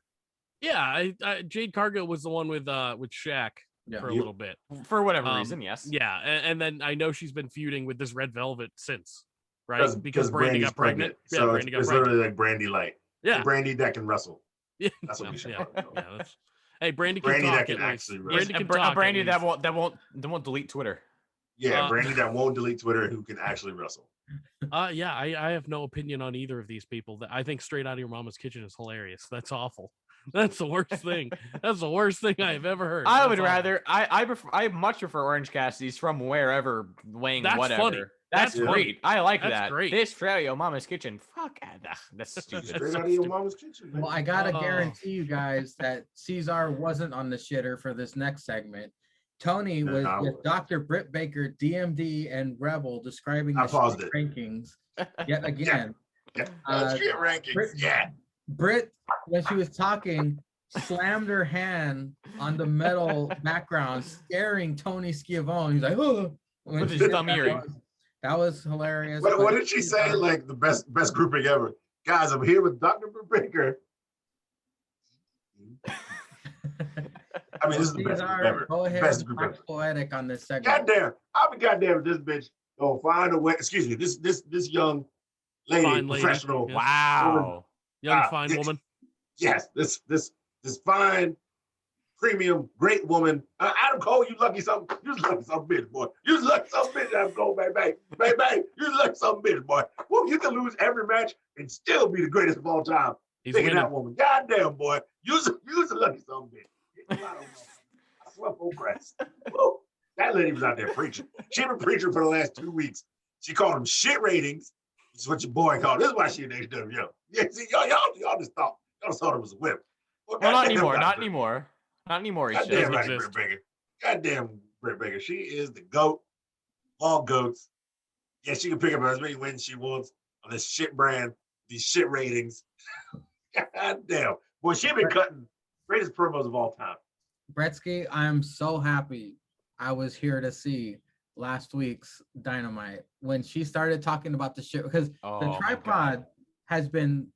Yeah, Jade Cargill was the one with Shaq for a little bit. For whatever reason, yes. Yeah, and then I know she's been feuding with this Red Velvet since, right? Because Brandy Brandy's got pregnant. Yeah, So Brandy got it's pregnant. literally like Brandy Light. Yeah, Brandy that can wrestle. yeah. That's what we should Yeah, call it. yeah. Hey, Brandy can Brandy talk. that can at least. actually Yes, Brandy a can Br- a talk. Brandy at that least. won't delete Twitter. Yeah, Brandy that won't delete Twitter, who can actually wrestle. Yeah, I have no opinion on either of these people. I think Straight Out of Your Mama's Kitchen is hilarious. That's awful. That's the worst thing. That's the worst thing I've ever heard. I That's would awful. rather. I much prefer Orange Cassidy's from wherever weighing That's whatever. funny. That's fun. great. I like That's that. great. This straight out of your mama's kitchen. Fuck, that's stupid. Straight so out of your stupid. mama's kitchen. Well, I gotta guarantee you guys that Cesar wasn't on the shitter for this next segment. Tony was No, I with was. Dr. Britt Baker, DMD, and Rebel describing I the paused shit it. rankings yet again. Yeah. Uh, Shit rankings. Brit- Yeah. Britt, when she was talking, slammed her hand on the metal background, scaring Tony Schiavone. He's like, oh, when With she his did thumb that, earring. that was hilarious. What but did she say? Like the best grouping ever. Guys, I'm here with Dr. Baker. I mean, this is the best group Cesar, ever. go ahead Best and group talk ever. poetic on this segment. Goddamn, I'll be goddamn if this bitch gonna find a way. Excuse me, this young lady, Fine lady. professional. Yeah. Wow. Young Ah, fine yes. woman. Yes, this fine, premium, great woman. Adam Cole, you lucky something. You was lucky some bitch, boy. You was lucky some bitch, Adam Cole, baby. Baby, you was lucky some bitch, boy. Woo, you can lose every match and still be the greatest of all time. He's Thinking winning. that woman. Goddamn, boy. You was a lucky some bitch. I swear for Christ. Woo. That lady was out there preaching. She been preaching for the last 2 weeks. She called them shit ratings. This is what your boy called. This is why she in AEW. Yeah, see, y'all just thought it was a whip. Well, not goddamn, anymore. Dr. Not Britt. anymore. Not anymore. He Goddamn should. doesn't right, exist. Britt Baker. Goddamn Britt Baker. She is the GOAT. All GOATs. Yeah, she can pick up as many wins she wants on this shit brand, these shit ratings. Goddamn. Boy, she been cutting greatest promos of all time. Bretsky, I'm so happy I was here to see last week's Dynamite when she started talking about the shit, because Oh, the my tripod God. has been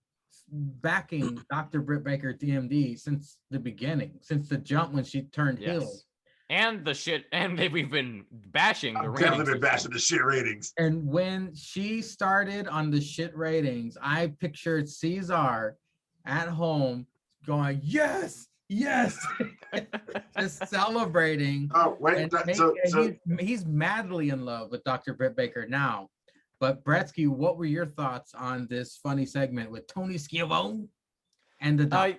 backing Dr. Britt Baker DMD since the beginning, since the jump when she turned heel. Yes. And the shit, and we've been bashing the I've definitely ratings. been bashing the shit ratings. And when she started on the shit ratings, I pictured Cesar at home going, yes, yes, just celebrating. Oh, wait. And he's madly in love with Dr. Britt Baker now. But Bretsky, what were your thoughts on this funny segment with Tony Schiavone and the doc?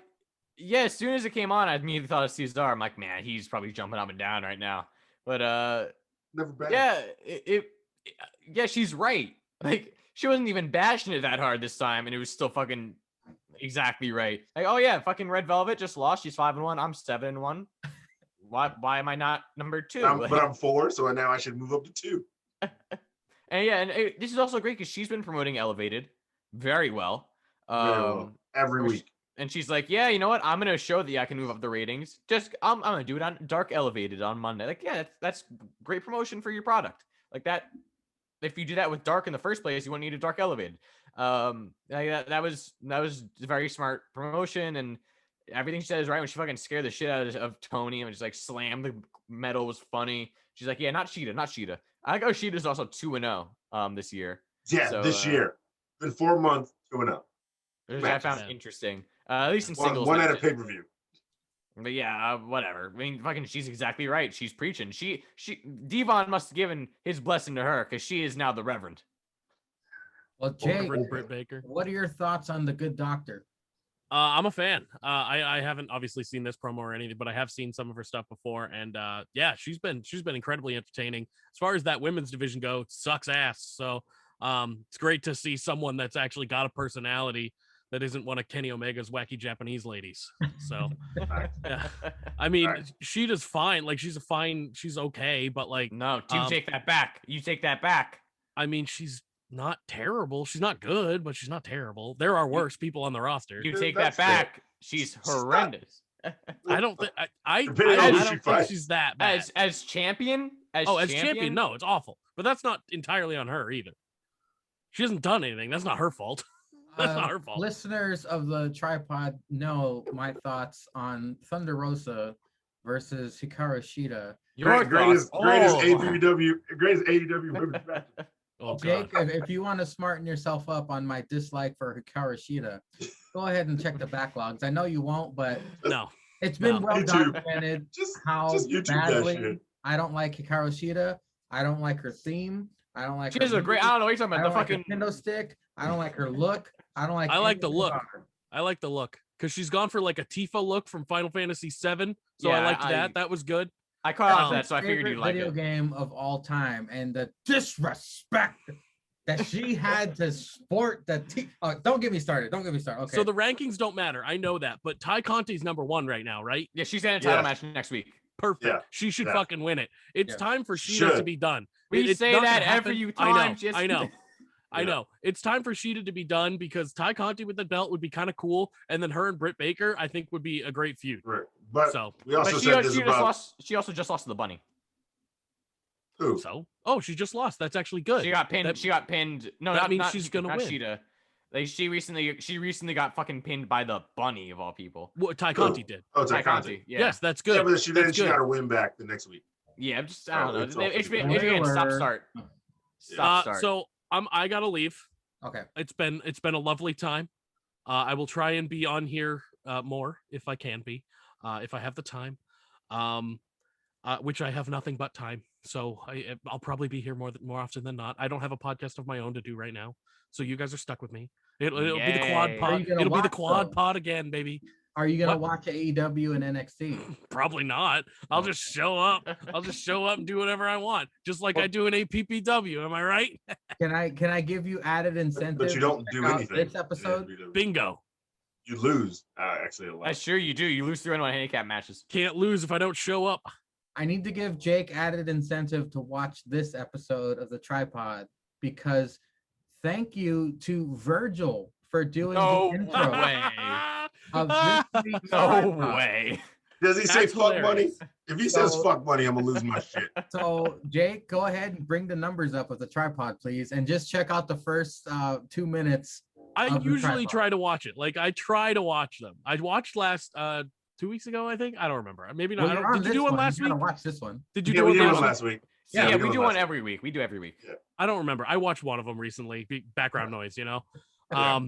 Yeah, as soon as it came on, I immediately thought of Cesar. I'm like, man, he's probably jumping up and down right now. But Never bad. yeah, yeah, she's right. Like, she wasn't even bashing it that hard this time, and it was still fucking exactly right. Like, oh yeah, fucking Red Velvet just lost. She's 5-1. I'm 7-1. Why am I not number 2? But I'm 4, so now I should move up to 2. And yeah, this is also great because she's been promoting Elevated very well. Very well. Every week. And she's like, yeah, you know what? I'm gonna show that I can move up the ratings. I'm gonna do it on Dark Elevated on Monday. Like, yeah, that's great promotion for your product. Like that. If you do that with Dark in the first place, you wouldn't need a Dark Elevated. Like that was a very smart promotion, and everything she said is right. When she fucking scared the shit out of Tony and just like slammed the metal was funny. She's like, yeah, not Sheeta. I think Sheeta's also 2-0 this year. Yeah, So, this year. Been 4 months, 2-0. Which I found Man. interesting. At least in singles. One at a matches. pay-per-view. But yeah, whatever. I mean, fucking, she's exactly right. She's preaching. Devon must have given his blessing to her because she is now the Reverend. Well, Jay, Reverend Britt Baker. what are your thoughts on the Good Doctor? I'm a fan. I haven't obviously seen this promo or anything, but I have seen some of her stuff before, and yeah, she's been incredibly entertaining. As far as that women's division go, sucks ass. So it's great to see someone that's actually got a personality that isn't one of Kenny Omega's wacky Japanese ladies. So yeah, I mean, she does fine. Like she's okay, but like No, you take that back. You take that back. I mean, she's not terrible. She's not good, but she's not terrible. There are worse people on the roster. You take That's that back. She's horrendous. I don't think I Depending on who don't she think fights. she's that bad. As champion? As champion, no, it's awful. But that's not entirely on her either. She hasn't done anything. That's not her fault. That's not her fault. Listeners of the tripod know my thoughts on Thunder Rosa versus Hikaru Shida. Greatest Oh. AEW women's match. Oh, God. Jake, if you want to smarten yourself up on my dislike for Hikaru Shida, go ahead and check the backlogs. I know you won't, but No. it's been No. well YouTube. documented Just how YouTube that badly shit. I don't like Hikaru Shida. I don't like her theme. I don't like She her has a great, music. I don't know what you're talking I about. don't The like her fucking, kendo stick. I don't like her look. I don't like. I like the anything look. about her. I like the look because she's gone for like a Tifa look from Final Fantasy VII. So I Yeah, liked that. That was good. I caught on to That's that, so I my figured favorite you'd like video it. game of all time, and the disrespect that she had to sport the don't get me started. Don't get me started. Okay. So the rankings don't matter. I know that, but Ty Conti's number 1 right now, right? Yeah, she's in a title Yes. match next week. Perfect. Yeah. She should Yeah. fucking win it. It's Yeah. time for Sheeta Should. to be done. We It's say not that gonna happen. every I know. time. Just- I know. I Yeah. know. It's time for Sheeta to be done because Ty Conti with the belt would be kind of cool, and then her and Britt Baker, I think, would be a great feud. Right. But So, we also But said this about she also just lost to the bunny. who? she just lost. That's actually good. She got pinned. That- she got pinned. No, that not, means not, she's gonna not win. Sheeta. Like she recently got fucking pinned by the bunny of all people. What Ty Conti did. Oh, Ty Conti. Yeah. Yes, that's Yeah, good. but she then That's she good. got her win back the next week. Yeah, I'm just I don't know. it's all HBN, stop Spoiler. start. Stop start. So I gotta leave. Okay. It's been a lovely time. I will try and be on here more if I can be, if I have the time, which I have nothing but time. So I'll probably be here more often than not. I don't have a podcast of my own to do right now, so you guys are stuck with me. It'll be the quad Yay. Are pod. you gonna It'll be the watch, quad though? pod again, baby. Are you gonna What? watch AEW and NXT? Probably not. I'll just show up. I'll just show up and do whatever I want, just like I do in APPW. Am I right? Can I give you added incentive? But you don't to do check out anything. This episode. Bingo. You lose. Actually, a lot. I sure you do. You lose 3-1 handicap matches. Can't lose if I don't show up. I need to give Jake added incentive to watch this episode of the Tripod because thank you to Virgil for doing No the intro way. of this week's No Tripod. way. Does he say That's fuck hilarious. money? If he says So- fuck money, I'm gonna lose my shit. So Jake, go ahead and bring the numbers up of the Tripod, please, and just check out the first 2 minutes. I of the usually Tripod. try to watch it. Like I try to watch them. I watched last 2 weeks ago, I think. I don't remember. Maybe not. Well, I you're don't, on did you this do one one. last You week? gotta watch this one. Did you Yeah, do we one did one last week? last week. Yeah, we we did do one one last every week. We do every week. I don't remember. I watched one of them recently. Background noise, you know. Yeah.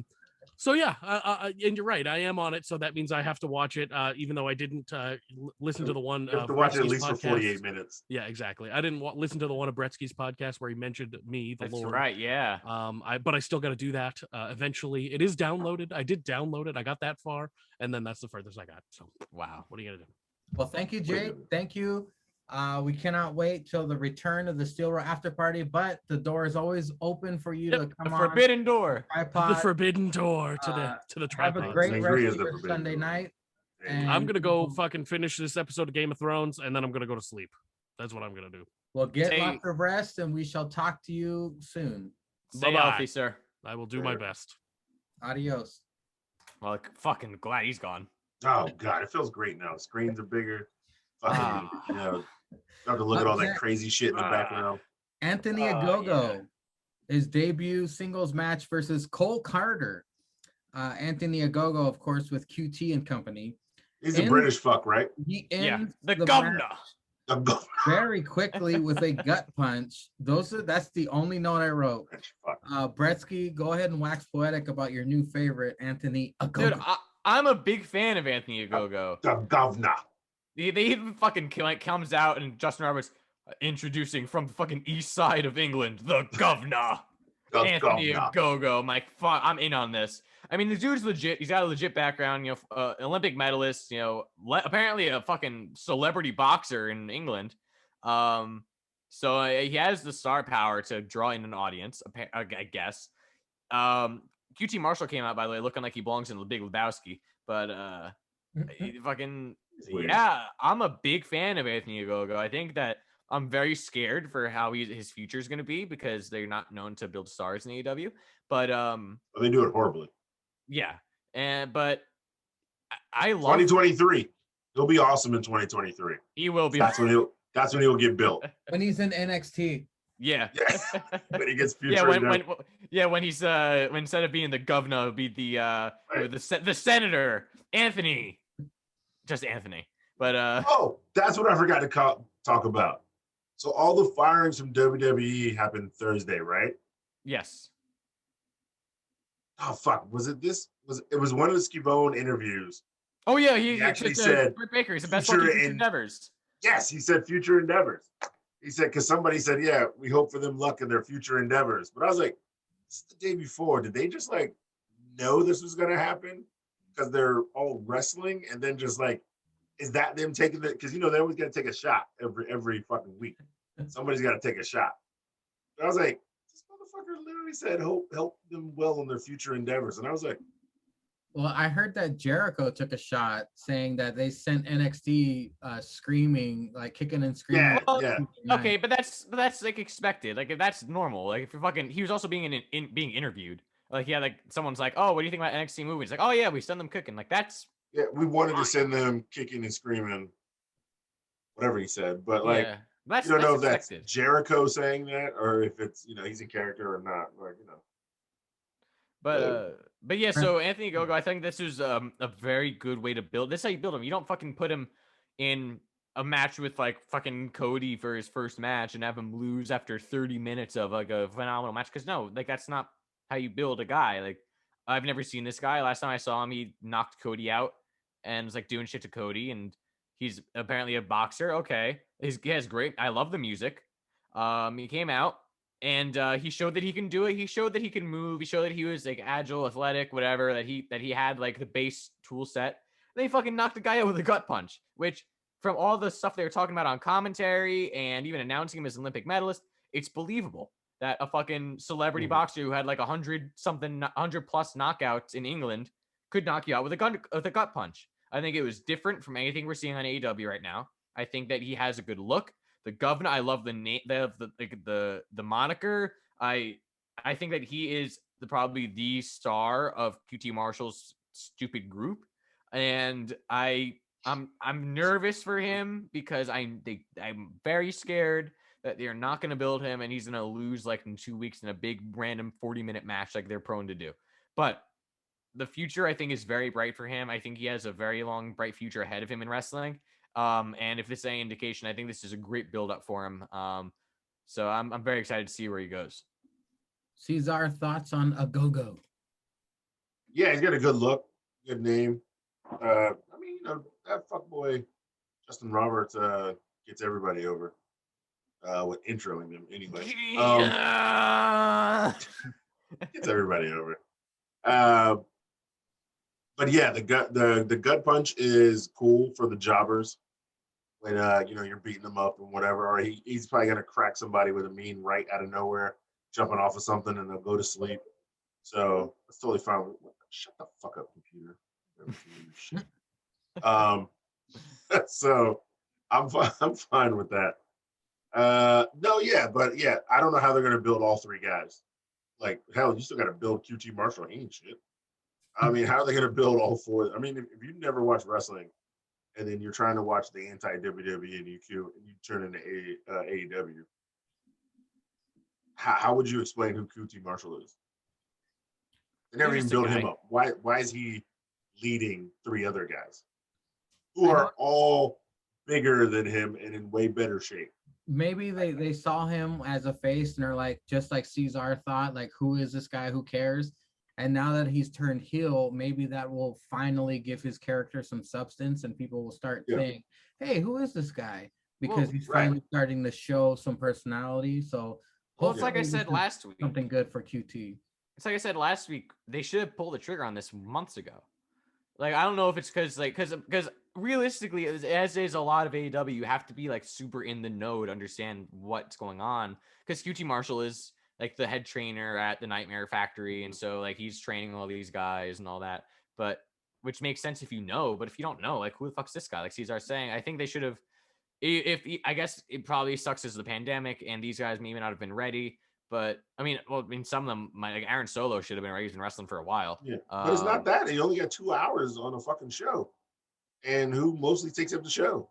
So yeah, and you're right. I am on it, so that means I have to watch it, even though I didn't listen to the one. You have to watch it at Bretsky's least for podcast. 48 minutes. Yeah, exactly. I didn't listen to the one of Bretsky's podcast where he mentioned me, the That's Lord. right. Yeah. But I still got to do that eventually. It is downloaded. I did download it. I got that far, and then that's the furthest I got. So Wow. what are you gonna do? Well, thank you, Jake. Thank you. We cannot wait till the return of the Steel Raw After Party, but the door is always open for you to The come on. forbidden door. Tripod. The forbidden door to the Have a tripod. great Angry rest is of the your forbidden Sunday door. night. And I'm gonna go fucking finish this episode of Game of Thrones, and then I'm gonna go to sleep. That's what I'm gonna do. We'll get Hey. lots of rest, and we shall talk to you soon. Stay Bye-bye. healthy, sir. I will do my best. Adios. Well, fucking glad he's gone. Oh god, it feels great now. Screens are bigger. Fucking, Ah. you know, don't have to look at all that crazy shit in the background. Anthony Oh, Agogo, his debut singles match versus Cole Carter. Anthony Agogo, of course, with QT and company. He's a And- British fuck, right? He Yeah. ends The match governor. very quickly with a gut punch. That's the only note I wrote. Fuck. Bretsky, go ahead and wax poetic about your new favorite, Anthony Agogo. Dude, I'm a big fan of Anthony Agogo. The governor. They even fucking comes out and Justin Roberts introducing from the fucking east side of England, the governor. The Anthony governor. Agogo. I'm like, fuck, I'm in on this. I mean, the dude's legit. He's got a legit background, Olympic medalist, apparently a fucking celebrity boxer in England. So he has the star power to draw in an audience, I guess. QT Marshall came out, by the way, looking like he belongs in the Big Lebowski. But fucking, It's weird. yeah, I'm a big fan of Anthony Agogo. I think that I'm very scared for how his future is going to be because they're not known to build stars in AEW. But But they do it horribly. yeah, but I love 2023. He'll be awesome in 2023. he will be. That's when he'll get built. When he's in NXT. Yeah. When he gets future. When he's when instead of being the governor, it'll be the senator Anthony, just Anthony. But Oh, that's what I forgot to talk about. So all the firings from WWE happened Thursday, right? yes, Oh fuck, was it this? It was one of the Skibone interviews. oh yeah, He actually said Britt Baker. He's the best future fucking in- endeavors. Yes, he said future endeavors. He said because somebody said, yeah, we hope for them luck in their future endeavors. But I was like, this is the day before. Did they just like know this was gonna happen because they're all wrestling and then just like is that them taking the? Because they always got to take a shot every fucking week. Somebody's got to take a shot. I was like, this motherfucker literally said help them well in their future endeavors, and I was like, well, I heard that Jericho took a shot saying that they sent NXT screaming, like kicking and screaming. yeah. Okay, but that's like expected. Like if that's normal. Like if you're fucking, he was also being being interviewed. Like yeah, like someone's like, oh, what do you think about NXT movies? Like, oh yeah, we send them cooking. Like that's We wanted to send them kicking and screaming, whatever he said, but like. yeah, that's You don't know if expected. that's Jericho saying that or if it's he's in character or not. Like But yeah, so Anthony Gogo, I think this is a very good way to build. This is how you build him. You don't fucking put him in a match with like fucking Cody for his first match and have him lose after 30 minutes of like a phenomenal match. Because no, like that's not how you build a guy. Like I've never seen this guy. Last time I saw him, he knocked Cody out and was like doing shit to Cody, and he's apparently a boxer. Okay, he has great. I love the music. He came out and he showed that he can do it. He showed that he can move. He showed that he was like agile, athletic, whatever. That he had like the base tool set. And then he fucking knocked the guy out with a gut punch. Which from all the stuff they were talking about on commentary and even announcing him as an Olympic medalist, it's believable that a fucking celebrity boxer who had like 100 plus knockouts in England could knock you out with a gut punch. I think it was different from anything we're seeing on AEW right now. I think that he has a good look. The governor, I love the name, the moniker. I think that he is probably the star of QT Marshall's stupid group, and I'm nervous for him because I'm very scared that they're not going to build him and he's going to lose like in 2 weeks in a big random 40-minute match like they're prone to do. But the future, I think, is very bright for him. I think he has a very long, bright future ahead of him in wrestling. And if this is any indication, I think this is a great build-up for him. So I'm very excited to see where he goes. Cesar, thoughts on a go-go? Yeah, he's got a good look, good name. I mean, that fuckboy Justin Roberts gets everybody over with introing them anyway. Gets everybody over. But yeah, the gut punch is cool for the jobbers when you're beating them up and whatever, or he's probably gonna crack somebody with a mean right out of nowhere, jumping off of something, and they'll go to sleep. So that's totally fine. Shut the fuck up, computer. So I'm fine with that. No, yeah, but yeah, I don't know how they're gonna build all three guys. Like hell, you still got to build QT Marshall. He ain't shit. I mean, how are they going to build all four? I mean, if you never watch wrestling, and then you're trying to watch the anti-WWE and you turn into AEW, how would you explain who QT Marshall is? They never even built him up. Why is he leading three other guys who are all bigger than him and in way better shape? Maybe they saw him as a face and they're like, just like Cesar thought, like, who is this guy? Who cares? And now that he's turned heel, maybe that will finally give his character some substance and people will start saying, hey, who is this guy? Because he's finally starting to show some personality. So it's like I said last week. Something good for QT. It's like I said last week, they should have pulled the trigger on this months ago. Like, I don't know if it's because realistically, as is a lot of AEW, you have to be like super in the know to understand what's going on. Because QT Marshall is like the head trainer at the Nightmare Factory, and so like he's training all these guys and all that. But which makes sense if you know, but if you don't know, like who the fuck's this guy? Like Cesar's saying, I think they should have. I guess it probably sucks as the pandemic, and these guys may not have been ready. But I mean, some of them, like Aaron Solo should have been ready. He's been wrestling for a while. Yeah, but it's not that. He only got 2 hours on a fucking show, and who mostly takes up the show?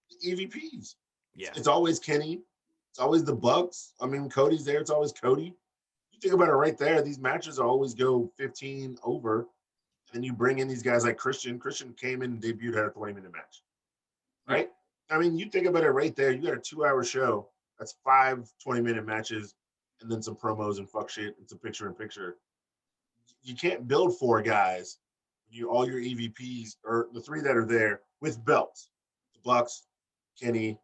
The EVPs. Yeah, it's always Kenny. It's always the Bucks. I mean, Cody's there. It's always Cody. You think about it right there. These matches always go 15 over. And you bring in these guys like Christian. Christian came in and debuted at a 20-minute match. Right? I mean, you think about it right there. You got a 2-hour show. That's 5 20-minute matches and then some promos and fuck shit and some picture-in-picture. You can't build 4 guys. All your EVPs, or the 3 that are there, with belts. The Bucks, Kenny,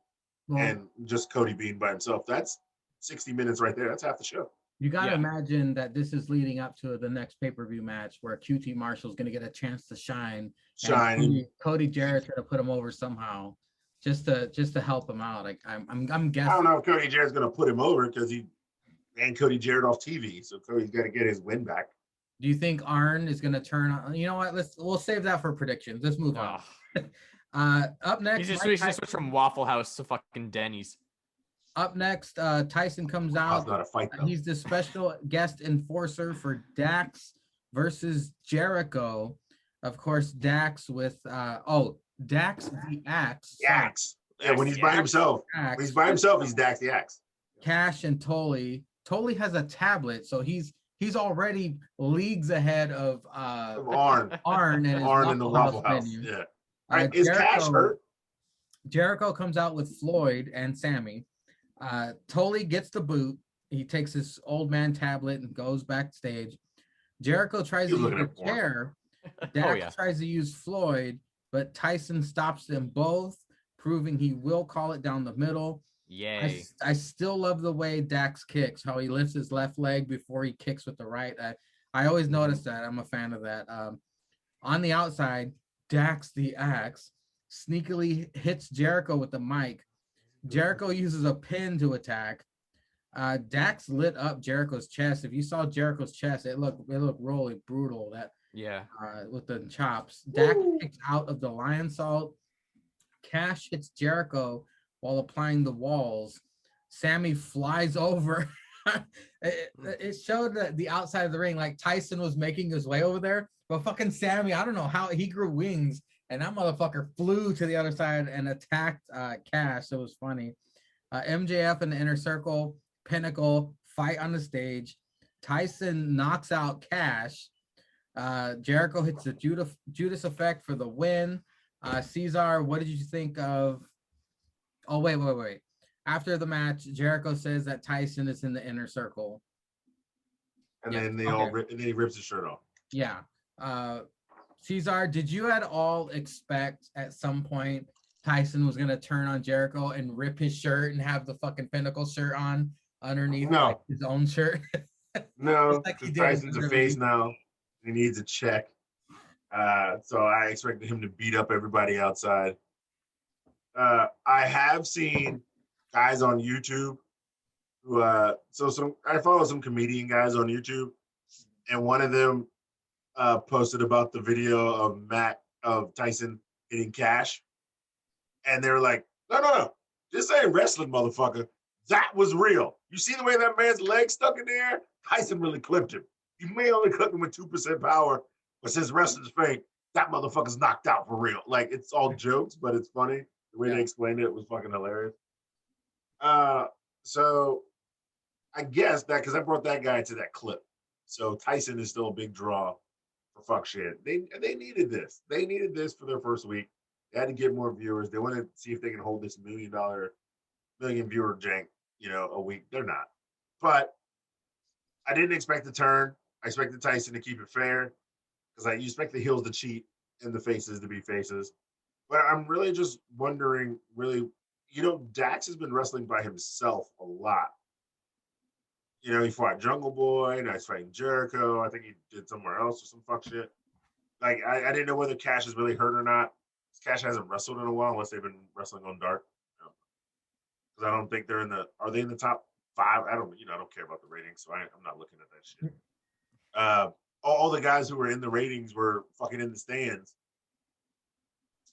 and just Cody being by himself. That's 60 minutes right there. That's half the show. You got to Yeah. imagine that this is leading up to the next pay-per-view match where QT Marshall's going to get a chance to shine. And Cody Jarrett's going to put him over somehow, just to help him out. Like I'm guessing. I don't know if Cody Jarrett's going to put him over because he ran Cody Jarrett off TV, so Cody's got to get his win back. Do you think Arn is going to turn on? You know what? We'll save that for predictions. Let's move on. Up next, He's just switched from Waffle House to fucking Denny's. Up next, Tyson comes That's out. not a fight, though. He's the special guest enforcer for Dax versus Jericho. Of course, Dax with Dax the Axe. The Axe. Yeah, when he's by himself. When he's by himself, he's Dax the Axe. Cash and Tully. Tully has a tablet, so he's already leagues ahead of Arn. Arn and Arn in the Waffle House. menu. Yeah. All right, is Cash hurt? Jericho comes out with Floyd and Sammy. Tully gets the boot. He takes his old man tablet and goes backstage. Jericho tries to use a chair. Dax tries to use Floyd, but Tyson stops them both, proving he will call it down the middle. Yay. I still love the way Dax kicks, how he lifts his left leg before he kicks with the right. I always notice that. I'm a fan of that. On the outside, Dax the Axe sneakily hits Jericho with the mic. Jericho uses a pin to attack. Dax lit up Jericho's chest. If you saw Jericho's chest, it looked really brutal. With the chops. Dax kicks out of the lion salt. Cash hits Jericho while applying the walls. Sammy flies over. It showed the outside of the ring, like Tyson was making his way over there, but fucking Sammy, I don't know how he grew wings. And that motherfucker flew to the other side and attacked Cash. It was funny. MJF in the inner circle, Pinnacle, fight on the stage. Tyson knocks out Cash. Jericho hits the Judas effect for the win. Cesar, what did you think of? Oh, wait. After the match, Jericho says that Tyson is in the inner circle. And then and then he rips his shirt off. Yeah. Cesar, did you at all expect at some point Tyson was gonna turn on Jericho and rip his shirt and have the fucking Pinnacle shirt on underneath his own shirt? No, like Tyson's a face now. He needs a check. So I expected him to beat up everybody outside. I have seen guys on YouTube who I follow some comedian guys on YouTube, and one of them posted about the video of Tyson hitting Cash, and they're like, no, this ain't wrestling, motherfucker. That was real. You see the way that man's leg stuck in there? Tyson really clipped him. You may only clip him with 2% power, but since wrestling's fake, that motherfucker's knocked out for real. Like, it's all jokes, but it's funny. The way they explained it was fucking hilarious. So I guess that because I brought that guy to that clip. So Tyson is still a big draw for fuck shit. They needed this. They needed this for their first week. They had to get more viewers. They want to see if they can hold this million viewer jank, a week. They're not. But I didn't expect the turn. I expected Tyson to keep it fair because you expect the heels to cheat and the faces to be faces. But I'm really just wondering, Dax has been wrestling by himself a lot. He fought Jungle Boy, now he's fighting Jericho. I think he did somewhere else or some fuck shit. Like, I didn't know whether Cash is really hurt or not. Cash hasn't wrestled in a while unless they've been wrestling on Dark. Because I don't think are they in the top 5? I don't care about the ratings, so I'm not looking at that shit. All the guys who were in the ratings were fucking in the stands.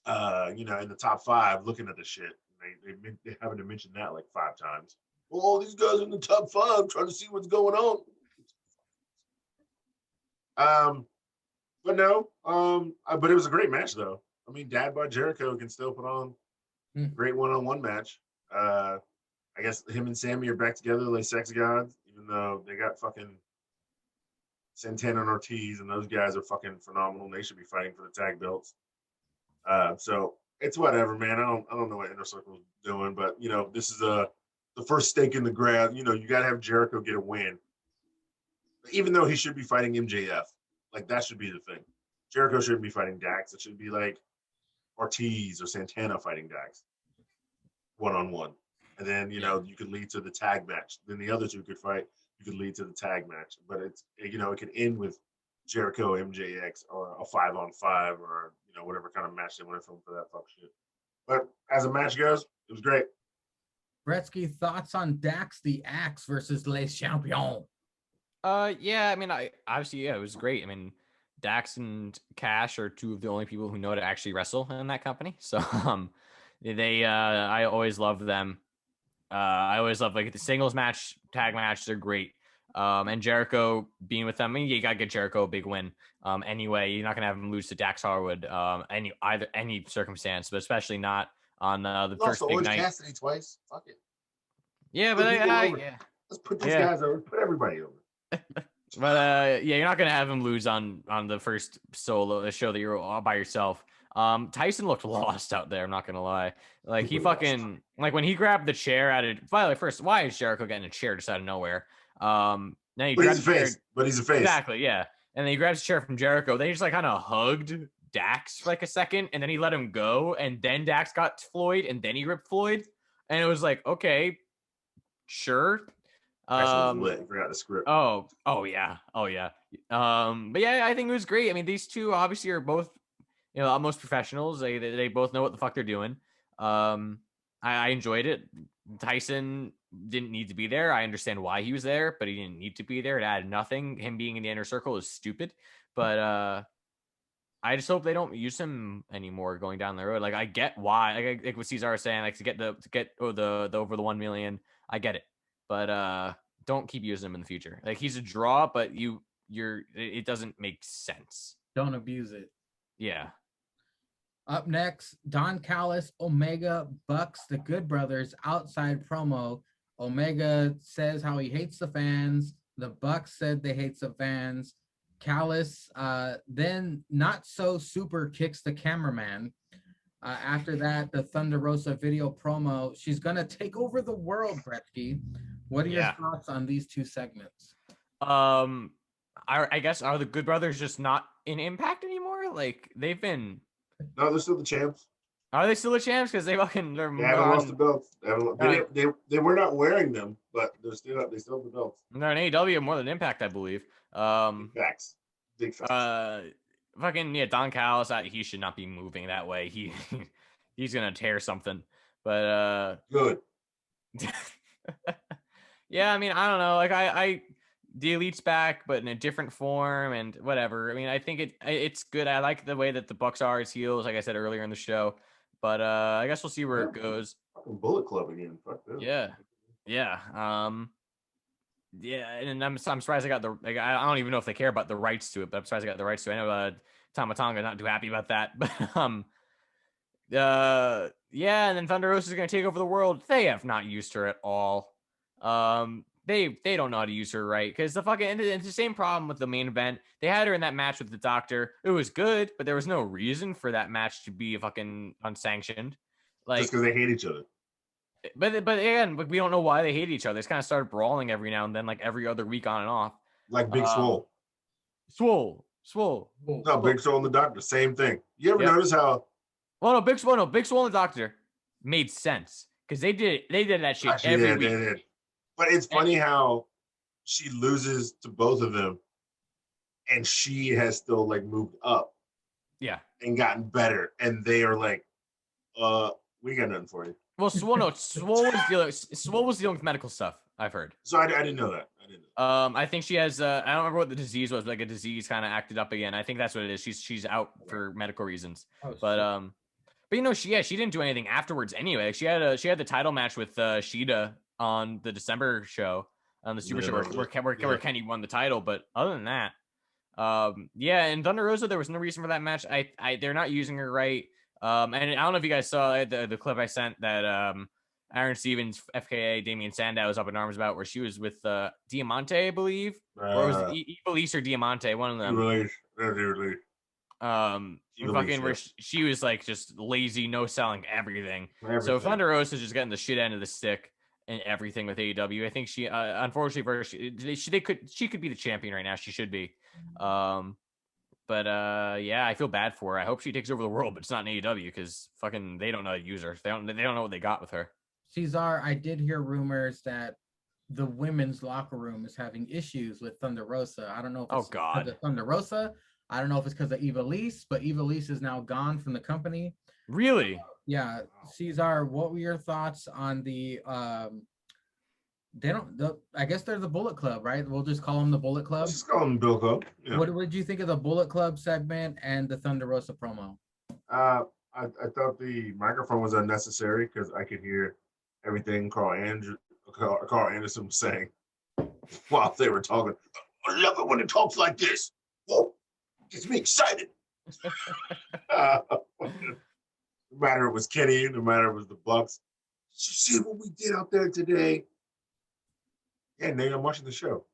In the top 5 looking at the shit. They having to mention that like 5 times. Well, all these guys in the top 5 trying to see what's going on. But it was a great match though. I mean, Dad by Jericho can still put on a great one-on-one match. I guess him and Sammy are back together like sex gods, even though they got fucking Santana and Ortiz, and those guys are fucking phenomenal. They should be fighting for the tag belts. So it's whatever, man. I don't know what Inner Circle's doing, but this is the first stake in the ground. You got to have Jericho get a win, even though he should be fighting MJF. Like, that should be the thing. Jericho shouldn't be fighting Dax. It should be like Ortiz or Santana fighting Dax one-on-one, and then you could lead to the tag match. Then the other two could fight. you could lead to the tag match. But it's, you know, it could end with Jericho, MJX, or a 5-on-5, or, you know, whatever kind of match they want to film for that fuck shit. But as a match goes, it was great. Bretsky, thoughts on Dax the Axe versus Les Champions? Yeah, I mean, I obviously, yeah, it was great. I mean, Dax and Cash are two of the only people who know to actually wrestle in that company. So, I always loved them. I always love like the singles match, tag match. They're great. And Jericho being with them, I mean, you gotta get Jericho a big win. Anyway, you're not gonna have him lose to Dax Harwood. Any circumstance, but especially not on the first big Orange night. Cassidy twice. Fuck it. Yeah, Put but people over. yeah. Let's put these Yeah. guys over. Put everybody over. But yeah, you're not gonna have him lose on the first the show that you're all by yourself. Tyson looked lost out there. I'm not gonna lie. Like he fucking like when he grabbed the chair out of. By the way, first, why is Jericho getting a chair just out of nowhere? Now he But grabs he's a the chair- face. But he's a face. Exactly, yeah. And then he grabs a chair from Jericho. Then he just like kind of hugged Dax for like a second, and then he let him go. And then Dax got Floyd, and then he ripped Floyd. And it was like, okay, sure. That's lit. I forgot the script. Oh yeah. But yeah, I think it was great. I mean, these two obviously are both, you know, almost professionals. They both know what the fuck they're doing. I enjoyed it. Tyson didn't need to be there. I understand why he was there, but he didn't need to be there. It added nothing. Him being in the inner circle is stupid. But I just hope they don't use him anymore going down the road. Like I get why, like what Cesar was saying, like to get the over the 1 million. I get it, but don't keep using him in the future. Like he's a draw, but it doesn't make sense. Don't abuse it. Yeah. Up next, Don Callis, Omega, Bucks, the Good Brothers, outside promo. Omega says how he hates the fans. The Bucks said they hate the fans. Callis then not so super kicks the cameraman. After that, the Thunder Rosa video promo. She's gonna take over the world, Bretsky. What are your thoughts on these two segments? I guess are the Good Brothers just not in Impact anymore? Like they've been. No, they're still the champs. Are they still the champs? Because they fucking They haven't lost the belts. They were not wearing them, but they still have the belts. They're in AEW more than Impact, I believe. Big facts. Fucking yeah, Don Callis, he should not be moving that way. He's gonna tear something. But good. Yeah, I mean, I don't know. Like I the Elite's back, but in a different form and whatever. I mean, I think it's good. I like the way that the Bucks are as heels, like I said earlier in the show. But I guess we'll see where it goes. Fucking Bullet Club again. Fuck them. Yeah. Yeah, and I'm surprised I got I don't even know if they care about the rights to it, but I'm surprised I got the rights to it. I know Tama Tonga not too happy about that, but yeah, and then Thunder Rosa is gonna take over the world. They have not used her at all. They don't know how to use her right, because it's the same problem with the main event. They had her in that match with the Doctor. It was good, but there was no reason for that match to be fucking unsanctioned. Like just because they hate each other. But again, we don't know why they hate each other. It's kind of started brawling every now and then, like every other week on and off. Like Big Swole. Swole. No, Big Swole and the Doctor, same thing. You ever notice how? Well, no, Big Swole and the Doctor made sense because they did that shit Actually, every week. They did. But it's funny how she loses to both of them, and she has still like moved up. Yeah. And gotten better, and they are like, we got nothing for you. Well, Swole was dealing with medical stuff, I've heard. So I didn't know that. I think she has I don't remember what the disease was, but like a disease kind of acted up again. I think that's what it is. She's out for medical reasons. But you know, she didn't do anything afterwards anyway. She had the title match with Shida on the December show on the Super Show where Kenny won the title, but other than that, yeah, and Thunder Rosa, there was no reason for that match. They're not using her right. And I don't know if you guys saw the clip I sent that Aaron Stevens, FKA, Damian Sandow was up in arms about, where she was with Diamante, I believe, or was it Ivelisse or Diamante, one of them. Fucking where she was like just lazy, no selling everything. So Thunder Rosa is just getting the shit end of the stick and everything with AEW. I think she, unfortunately, she could be the champion right now. She should be. But yeah, I feel bad for her. I hope she takes over the world, but it's not in AEW because fucking they don't know how to use her. They don't know what they got with her. Cesar, I did hear rumors that the women's locker room is having issues with Thunder Rosa. I don't know if Oh, it's because God. of Thunder Rosa. I don't know if it's because of Eva Lise, but Eva Lise is now gone from the company. Really? Yeah, Cesar, what were your thoughts on the I guess they're the Bullet Club, right? We'll just call them the Bullet Club. Let's just call him Bill Club. Yeah. What did you think of the Bullet Club segment and the Thunder Rosa promo? I thought the microphone was unnecessary because I could hear everything Carl Anderson was saying while they were talking. I love it when it talks like this. Whoa, gets me excited. No matter it was Kenny, no matter it was the Bucks. Did you see what we did out there today? Yeah, Nate, I'm watching the show.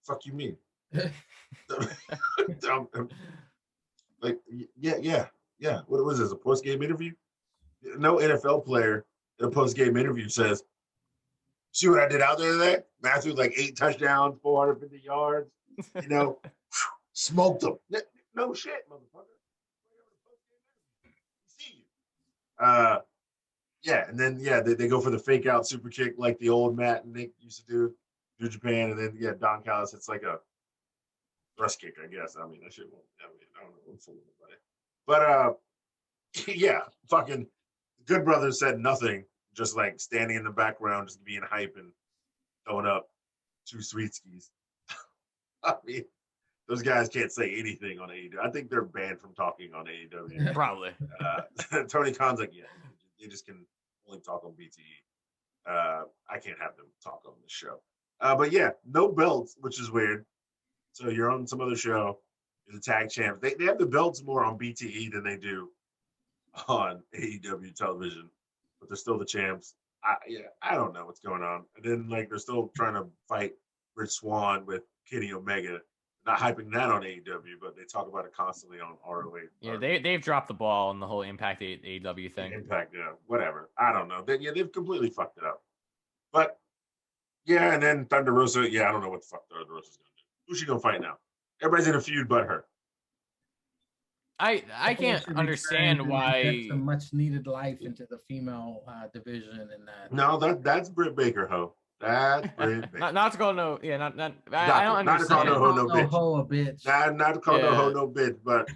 Fuck you mean? Like, yeah. What was this? A post-game interview? No NFL player in a post-game interview says, "See what I did out there today? Matthew, like 8 touchdowns, 450 yards. You know, smoked them. No shit, motherfucker. See you." Yeah, and then they go for the fake out super kick like the old Matt and Nick used to do, New Japan, and then Don Callis. It's like a thrust kick, I guess. I mean, I don't know. I'm fooling about it. But fucking Good Brothers said nothing, just like standing in the background, just being hype and throwing up 2 sweet skis. I mean, those guys can't say anything on AEW. I think they're banned from talking on AEW. Probably. Tony Khan's like, they just can only talk on BTE. I can't have them talk on the show. But yeah, no belts, which is weird. So you're on some other show. You're the tag champs. They have the belts more on BTE than they do on AEW television, but they're still the champs. I don't know what's going on. And then they're still trying to fight Rich Swann with Kenny Omega. Not hyping that on AEW, but they talk about it constantly on ROH. Yeah, they've dropped the ball on the whole Impact AEW thing. Impact, whatever. I don't know. They've completely fucked it up. But and then Thunder Rosa. I don't know what the fuck Thunder Rosa's gonna do. Who's she gonna fight now? Everybody's in a feud but her. I can't understand why. Get some much needed life into the female division in that. No, that's Britt Baker, ho. That's Britt Baker. not to call no, I don't understand. Not to call no ho, no bitch. Ho a bitch. Not to call no ho, no bitch, but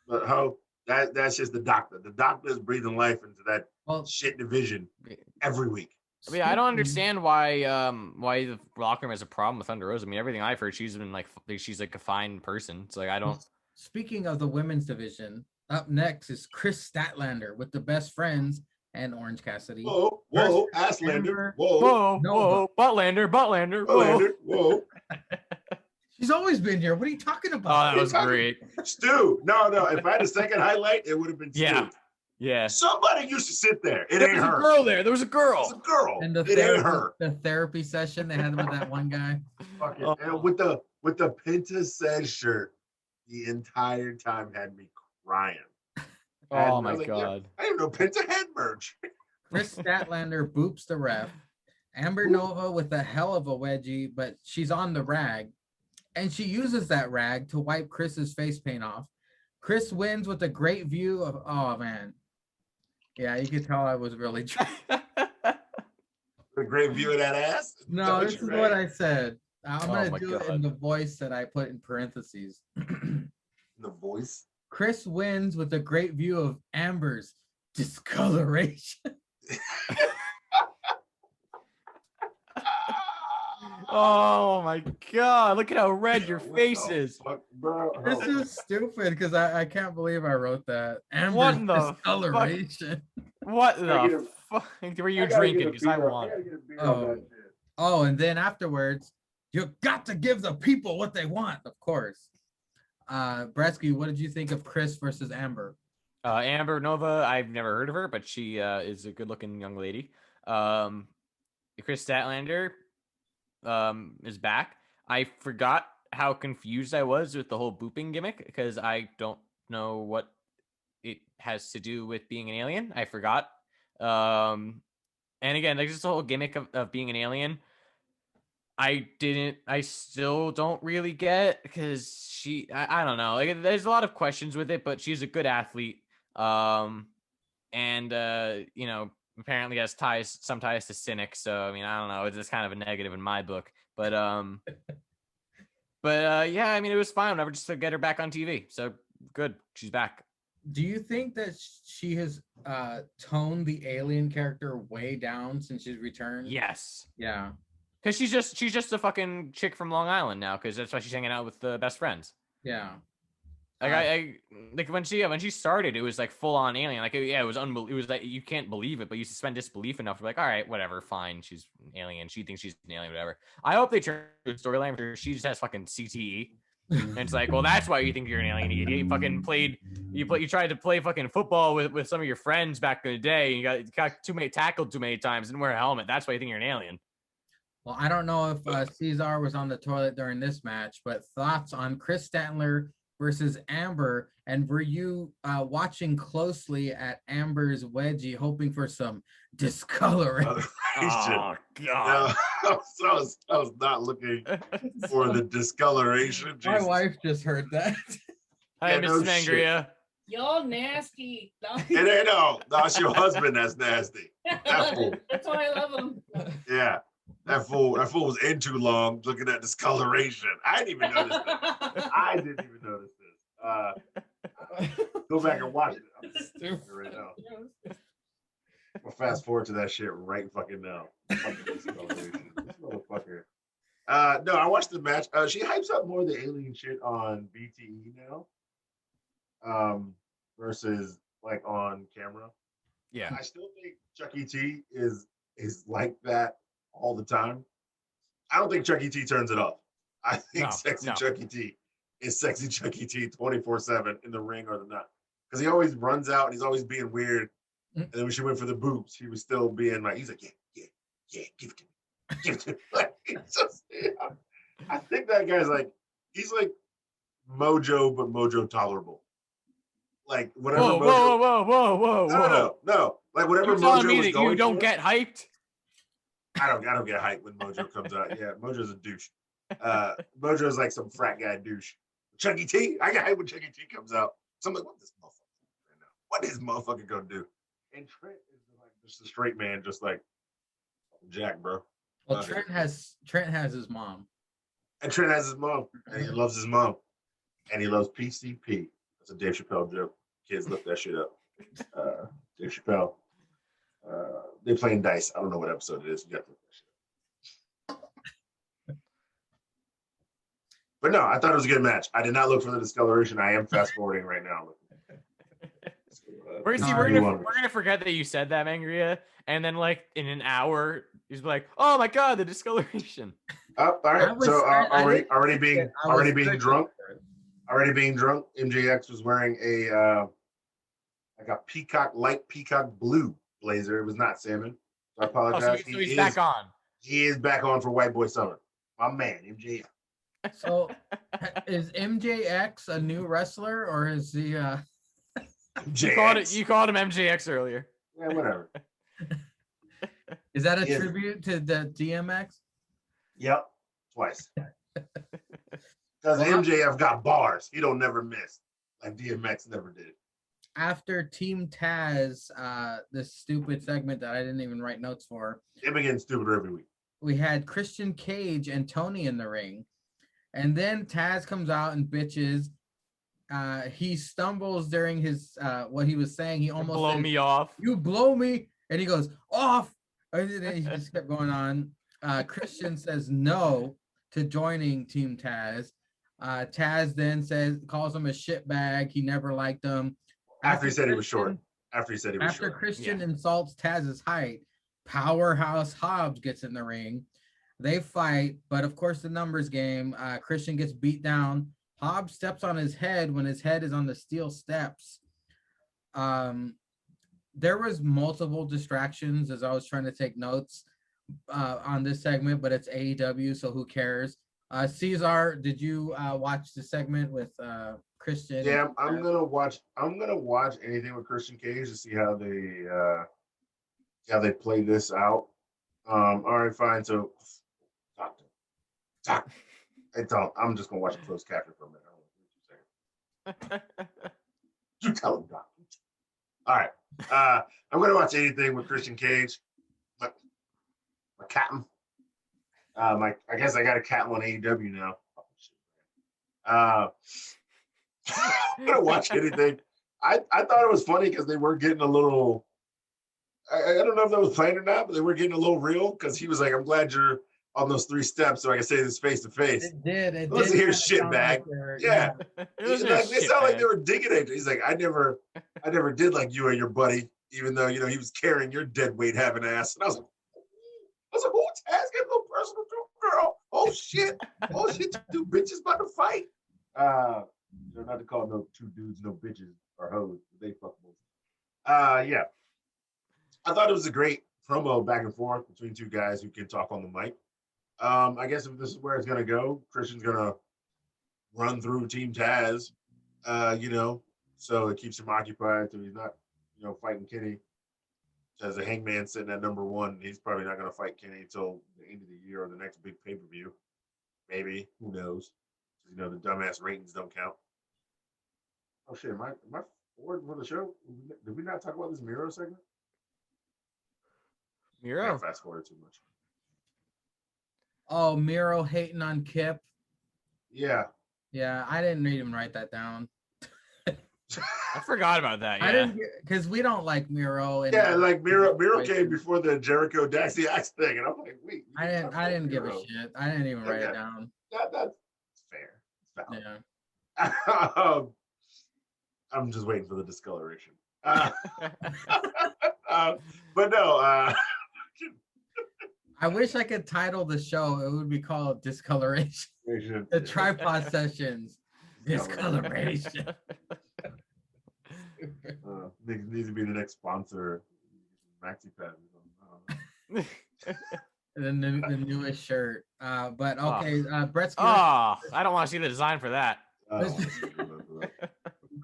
ho, that's just the doctor. The doctor is breathing life into that shit division every week. I mean, I don't understand why the locker room has a problem with Thunder Rosa. I mean, everything I've heard, she's been she's like a fine person. It's like I don't. Speaking of the women's division, up next is Chris Statlander with the Best Friends and Orange Cassidy. Whoa, Asslander. Whoa, Buttlander. Whoa. She's always been here. What are you talking about? Oh, that was great. Stu. No. If I had a second highlight, it would have been Stu. Yeah. Somebody used to sit there. It ain't her. There was a girl there. There was a girl. It's a girl. And it ain't her. The therapy session they had with that one guy. And with the Penta Says shirt, the entire time had me crying. Oh my god! I didn't know Penta had merch. Chris Statlander boops the ref. Amber Nova with a hell of a wedgie, but she's on the rag, and she uses that rag to wipe Chris's face paint off. Chris wins with a great view of. Oh man, yeah, you could tell I was really trying. A great view of that ass. No, this is what I said. I'm gonna do it in the voice that I put in parentheses. The voice. Chris wins with a great view of Amber's discoloration. Oh my god! Look at how red your face is. Fuck, bro? This is stupid because I can't believe I wrote that. Amber's discoloration. What the fuck were you drinking? Because I want. Oh, and then afterwards, you got to give the people what they want, of course. Bresky, what did you think of Chris versus Amber? Amber Nova, I've never heard of her, but she is a good-looking young lady. Chris Statlander is back. I forgot how confused I was with the whole booping gimmick because I don't know what it has to do with being an alien. I forgot. And again, like just the whole gimmick of being an alien. I still don't really get because I don't know. Like there's a lot of questions with it, but she's a good athlete. And apparently has some ties to Cynic. So I mean, I don't know. It's kind of a negative in my book, but yeah, I mean, it was fine. Whenever just to get her back on TV. So good, she's back. Do you think that she has toned the alien character way down since she's returned? Yes. Yeah. Because she's just a fucking chick from Long Island now. Because that's why she's hanging out with the best friends. Yeah. Like I like when she started, it was like full on alien. Like yeah, it was it was like you can't believe it, but you suspend disbelief enough to be like, all right, whatever, fine. She's an alien. She thinks she's an alien, whatever. I hope they turn the storyline where she just has fucking CTE. And it's like, well, that's why you think you're an alien. You fucking you tried to play fucking football with some of your friends back in the day. And you got tackled too many times, didn't wear a helmet. That's why you think you're an alien. Well, I don't know if Cesar was on the toilet during this match, but thoughts on Chris Statler versus Amber, and were you watching closely at Amber's wedgie, hoping for some discoloration? Oh God! No, I was not looking for the discoloration. My wife just heard that. Hi, Miss Mangria. Y'all nasty. It ain't no. It's your husband that's nasty. That fool. That's why I love him. Yeah. That fool was in too long looking at discoloration. I didn't even notice that. I didn't even notice this. Go back and watch it. I'm stupid right now. I'll fast forward to that shit right fucking now. Fucking discoloration. This motherfucker. No, I watched the match. She hypes up more of the alien shit on BTE now. Versus like on camera. Yeah. I still think Chuck E. T is like that all the time. I don't think Chuck E. T turns it off. I think Chuck E. T is sexy Chuck E. T 24/7 in the ring or the not. Because he always runs out and he's always being weird. And then when she went for the boobs, he was still being like, he's like, yeah, give it to me. Give it to me. Like, I think that guy's like, he's like Mojo, but Mojo tolerable. Like whatever. Whoa. No. Like whatever You're telling Mojo me was that going you don't for, get hyped? I don't get hyped when Mojo comes out. Yeah, Mojo's a douche. Mojo's like some frat guy douche. Chuck E. T, I get hyped when Chuck E. T comes out. So I'm like, what this motherfucker right now? What is motherfucker gonna do? And Trent is like just a straight man, just like Jack, bro. Well, Trent has his mom. And Trent has his mom, and he loves his mom, and he loves PCP. That's a Dave Chappelle joke. Kids look that shit up. Dave Chappelle. They're playing dice. I don't know what episode it is. You got to look that shit. But no, I thought it was a good match. I did not look for the discoloration. I am fast forwarding right now. We're gonna forget that you said that, Mangria, and then like in an hour, he's like, "Oh my god, the discoloration." All right. Already being drunk. MJX was wearing a light peacock blue blazer. It was not salmon. So I apologize. So he's back on. He is back on for White Boy Summer. My man, MJX. So is MJX a new wrestler or is he You called him MJX earlier. Yeah, whatever. Is that a tribute to the DMX? Yep, twice. Because MJF got bars. He don't never miss. Like DMX never did. After Team Taz, this stupid segment that I didn't even write notes for. They've been getting stupider every week. We had Christian Cage and Tony in the ring. And then Taz comes out and bitches. He stumbles during his what he was saying. He almost blow said, me off. You blow me, and he goes off. And he just kept going on. Christian says no to joining Team Taz. Taz then calls him a shitbag. He never liked him. After he said he was short. After Christian insults Taz's height, Powerhouse Hobbs gets in the ring. They fight, but of course the numbers game. Christian gets beat down. Hobbs steps on his head when his head is on the steel steps. There was multiple distractions as I was trying to take notes on this segment, but it's AEW, so who cares? Cesar, did you watch the segment with Christian? Yeah, I'm gonna watch anything with Christian Cage to see how they play this out. All right, fine. So, Doctor. I'm just gonna watch a closed caption for a minute. I don't know what you're saying. You tell him, Doctor. All right. I'm gonna watch anything with Christian Cage. My captain. I guess I got a captain on AEW now. I'm gonna watch anything. I thought it was funny because they were getting a little. I don't know if that was planned or not, but they were getting a little real because he was like, "I'm glad you're on those 3 steps, so I can say this face to face." It did. It Listen did here, kinda sound like shitbag. they're- Yeah. It was Like, they sound like they shitbag. were digging at it. He's like, I never did like you and your buddy, even though he was carrying your dead weight having ass. And I was like, who Taz getting a little personal to girl? Oh shit, two bitches about to fight. Not to call no 2 dudes no bitches or hoes, they fuck both. Yeah, I thought it was a great promo back and forth between 2 guys who can talk on the mic. I guess if this is where it's gonna go, Christian's gonna run through Team Taz, so it keeps him occupied so he's not, fighting Kenny. As a Hangman sitting at number 1, he's probably not going to fight Kenny until the end of the year or the next big pay-per-view. Maybe, who knows? The dumbass ratings don't count. Oh shit, am I forward for the show? Did we not talk about this Miro segment? Miro. Fast forward too much. Oh, Miro hating on Kip. Yeah. Yeah, I didn't even write that down. I forgot about that. Yeah. I didn't because we don't like Miro. And like Miro came before the Jericho Daxie Axe thing, and I'm like, wait. I didn't give a shit. I didn't even write it down. That's fair. It's valid. Yeah. I'm just waiting for the discoloration. But no. I wish I could title the show. It would be called Discoloration. The Tripod Sessions. Discoloration. Needs to be the next sponsor. Maxi Pad. the newest shirt. But okay, Bretsky. Oh, I don't want to see the design for that.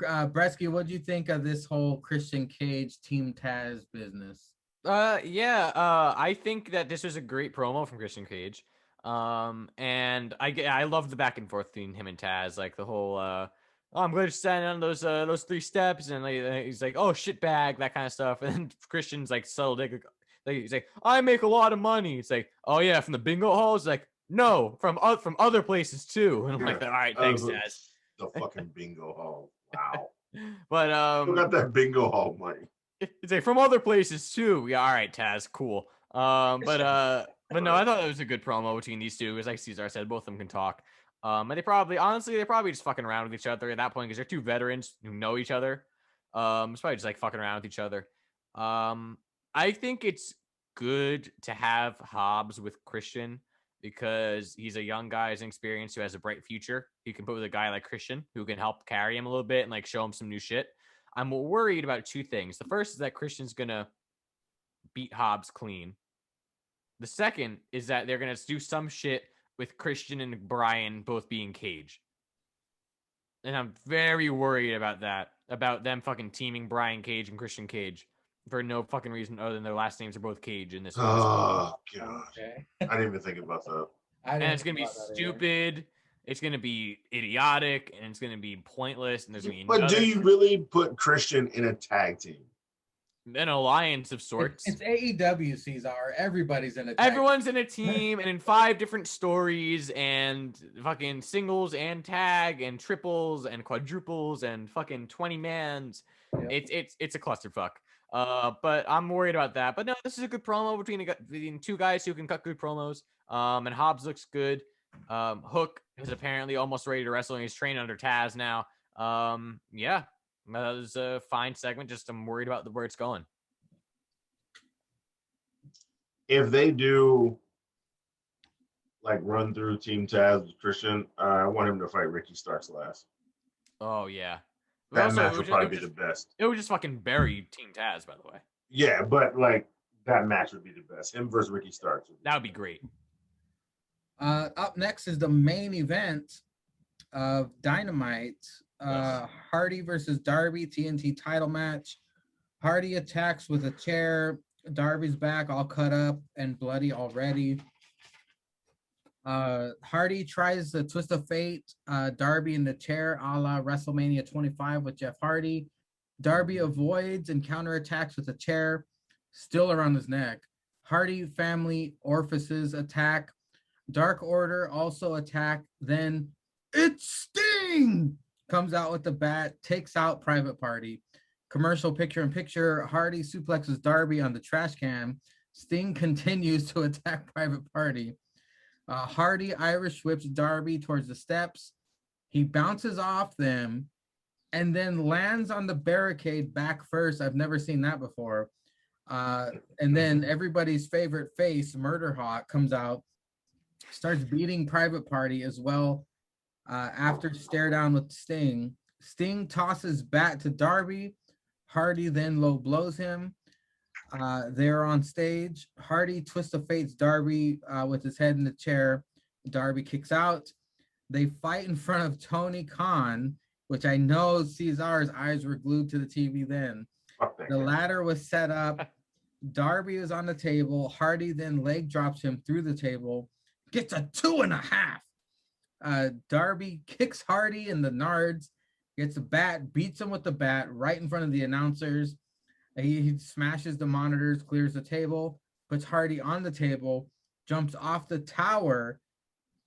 Bretsky, what do you think of this whole Christian Cage Team Taz business? I think that this was a great promo from Christian Cage. And I love the back and forth between him and Taz, like the whole I'm glad you're standing on those 3 steps, and he's like, oh shit bag, that kind of stuff. And then Christian's like subtle dig, he's like, I make a lot of money. It's like, oh yeah, from the bingo halls. Like, no, from other places too. And I'm like, all right, thanks, Taz. The fucking bingo hall. Wow. But who got that bingo hall money? It's like from other places too. Yeah, all right, Taz, cool. But no, I thought it was a good promo between these 2, because like Cesar said, both of them can talk. And they're probably just fucking around with each other at that point, because they're 2 veterans who know each other. It's probably just like fucking around with each other. I think it's good to have Hobbs with Christian, because he's a young guy, has experience, who has a bright future. He can put with a guy like Christian who can help carry him a little bit and like show him some new shit. I'm worried about 2 things. The first is that Christian's gonna beat Hobbs clean. The second is that they're gonna do some shit with Christian and Brian both being Cage. And I'm very worried about that. About them fucking teaming Brian Cage and Christian Cage for no fucking reason other than their last names are both Cage in this one. Oh god. Okay. I didn't even think about that. And it's gonna be stupid. It's gonna be idiotic, and it's gonna be pointless. And there's gonna be. But do you really put Christian in a tag team? An alliance of sorts. It's AEW, Cesar. Everybody's in a tag. Everyone's in a team and in 5 different stories, and fucking singles and tag and triples and quadruples and fucking 20 mans. Yep. It's a clusterfuck. But I'm worried about that. But no, this is a good promo between 2 guys who can cut good promos. And Hobbs looks good. Hook is apparently almost ready to wrestle, and he's trained under Taz now. Yeah. That was a fine segment. Just I'm worried about where it's going. If they do like run through Team Taz with Christian, I want him to fight Ricky Starks last. Oh yeah, that match would probably be the best. It would just fucking bury Team Taz, by the way. Yeah, but like that match would be the best. Him versus Ricky Starks. That would be great. Up next is the main event of Dynamite. Hardy versus Darby TNT title match. Hardy attacks with a chair. Darby's back all cut up and bloody already. Hardy tries the twist of fate. Darby in the chair a la WrestleMania 25 with Jeff Hardy. Darby avoids and counterattacks with a chair, still around his neck. Hardy family orifices attack. Dark Order also attack. Then it's Sting comes out with the bat, takes out Private Party. Commercial picture in picture. Hardy suplexes Darby on the trash can. Sting continues to attack Private Party. Hardy Irish whips Darby towards the steps. He bounces off them and then lands on the barricade back first. I've never seen that before. And then everybody's favorite face, Murder Hawk, comes out, starts beating Private Party as well. After stare down with Sting, Sting tosses bat to Darby. Hardy then low blows him. They're on stage. Hardy twist of fates Darby with his head in the chair. Darby kicks out. They fight in front of Tony Khan, which I know Cesar's eyes were glued to the TV then. The ladder was set up. Darby is on the table. Hardy then leg drops him through the table. Gets a 2.5. Darby kicks Hardy in the nards. Gets a bat, beats him with the bat right in front of the announcers. He smashes the monitors, clears the table, puts Hardy on the table, jumps off the tower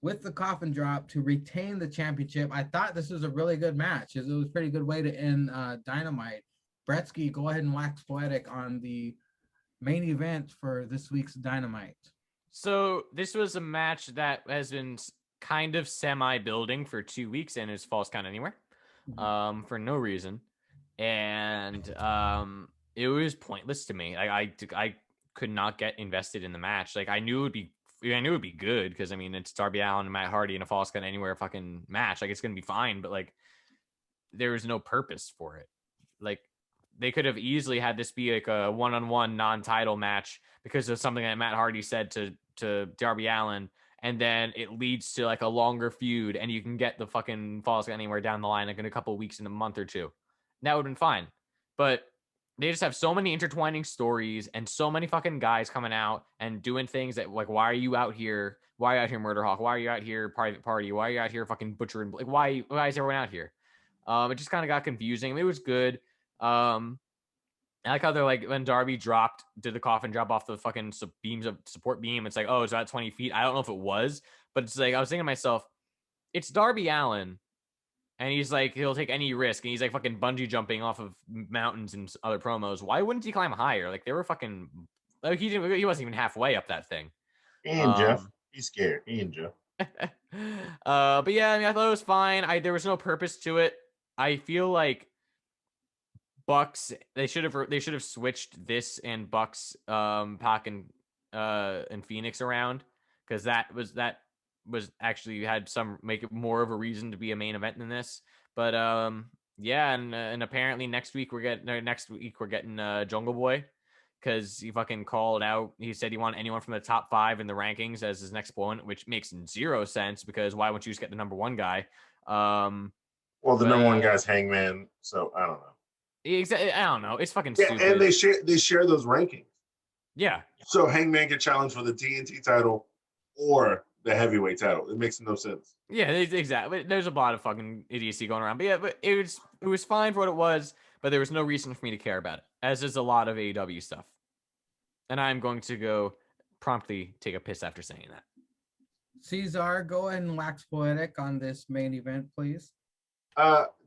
with the coffin drop to retain the championship. I thought this was a really good match. It was a pretty good way to end Dynamite. Bretsky, go ahead and wax poetic on the main event for this week's Dynamite. So this was a match that has been kind of semi-building for 2 weeks and is falls count anywhere for no reason. And it was pointless to me. I could not get invested in the match. Like I knew it would be good because I mean it's Darby Allin and Matt Hardy in a falls count anywhere fucking match. Like it's gonna be fine, but like there was no purpose for it. Like they could have easily had this be like a one-on-one non-title match because of something that Matt Hardy said to Darby Allin, and then it leads to like a longer feud, and you can get the fucking falls count anywhere down the line like in a couple of weeks, in a month or two. That would have been fine. But they just have so many intertwining stories and so many fucking guys coming out and doing things that like, why are you out here? Why are you out here, Murder Hawk? Why are you out here, Private Party? Why are you out here, fucking Butcher? And like, why is everyone out here? It just kind of got confusing. I mean, it was good. I like how they're like when Darby did the coffin drop off the fucking support beam. It's like, oh, it's about 20 feet. I don't know if it was, but it's like I was thinking to myself, it's Darby Allin. And he's like, he'll take any risk. And he's like fucking bungee jumping off of mountains and other promos. Why wouldn't he climb higher? Like they were fucking, like he wasn't even halfway up that thing. And Jeff, he's scared. And Jeff. But yeah, I mean, I thought it was fine. There was no purpose to it. I feel like Bucks, they should have switched this and Bucks, Pac and Phoenix around. Cause that was actually had some make it more of a reason to be a main event than this. But yeah, and apparently next week we're getting Jungle Boy because he fucking called out. He said he wanted anyone from the top 5 in the rankings as his next opponent, which makes zero sense because why wouldn't you just get the number 1 guy? Well, the number 1 guy's Hangman, so I don't know. Exactly, I don't know. It's fucking stupid. And they share those rankings. Yeah. So Hangman can challenge for the TNT title or the heavyweight title. It makes no sense. Yeah, exactly. There's a lot of fucking idiocy going around. But yeah, but it was fine for what it was, but there was no reason for me to care about it, as is a lot of AEW stuff. And I'm going to go promptly take a piss after saying that. Cesar, go ahead and wax poetic on this main event, please.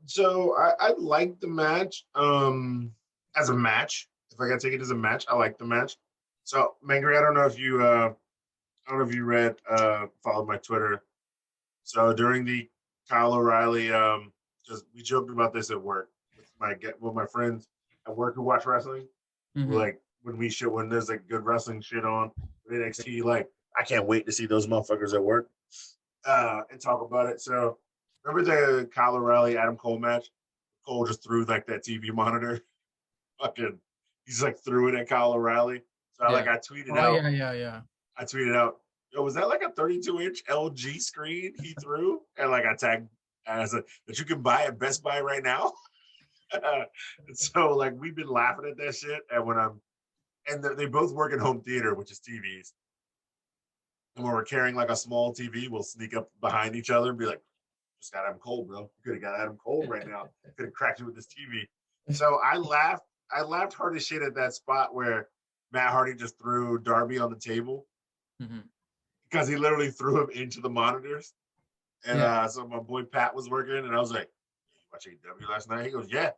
So I like the match. As a match, if I gotta take it as a match, I like the match. So Mangry, I don't know if you read, followed my Twitter. So during the Kyle O'Reilly, because we joked about this at work with my friends at work who watch wrestling. Mm-hmm. Like when there's like good wrestling shit on with NXT, like I can't wait to see those motherfuckers at work and talk about it. So remember the Kyle O'Reilly Adam Cole match? Cole just threw like that TV monitor. He's like threw it at Kyle O'Reilly. So I tweeted out. Yeah. I tweeted out, yo, was that like a 32-inch LG screen he threw? And like I tagged and I said that you can buy at Best Buy right now. And so like we've been laughing at that shit. And they both work in home theater, which is TVs. And when we're carrying like a small TV, we'll sneak up behind each other and be like, just got Adam Cole, bro. You could have got Adam Cole right now. Could have cracked you with this TV. So I laughed hard as shit at that spot where Matt Hardy just threw Darby on the table Mhm. because he literally threw him into the monitors. And Yeah. so my boy Pat was working, and I was like, "You watch AEW last night?" He goes, "Yeah."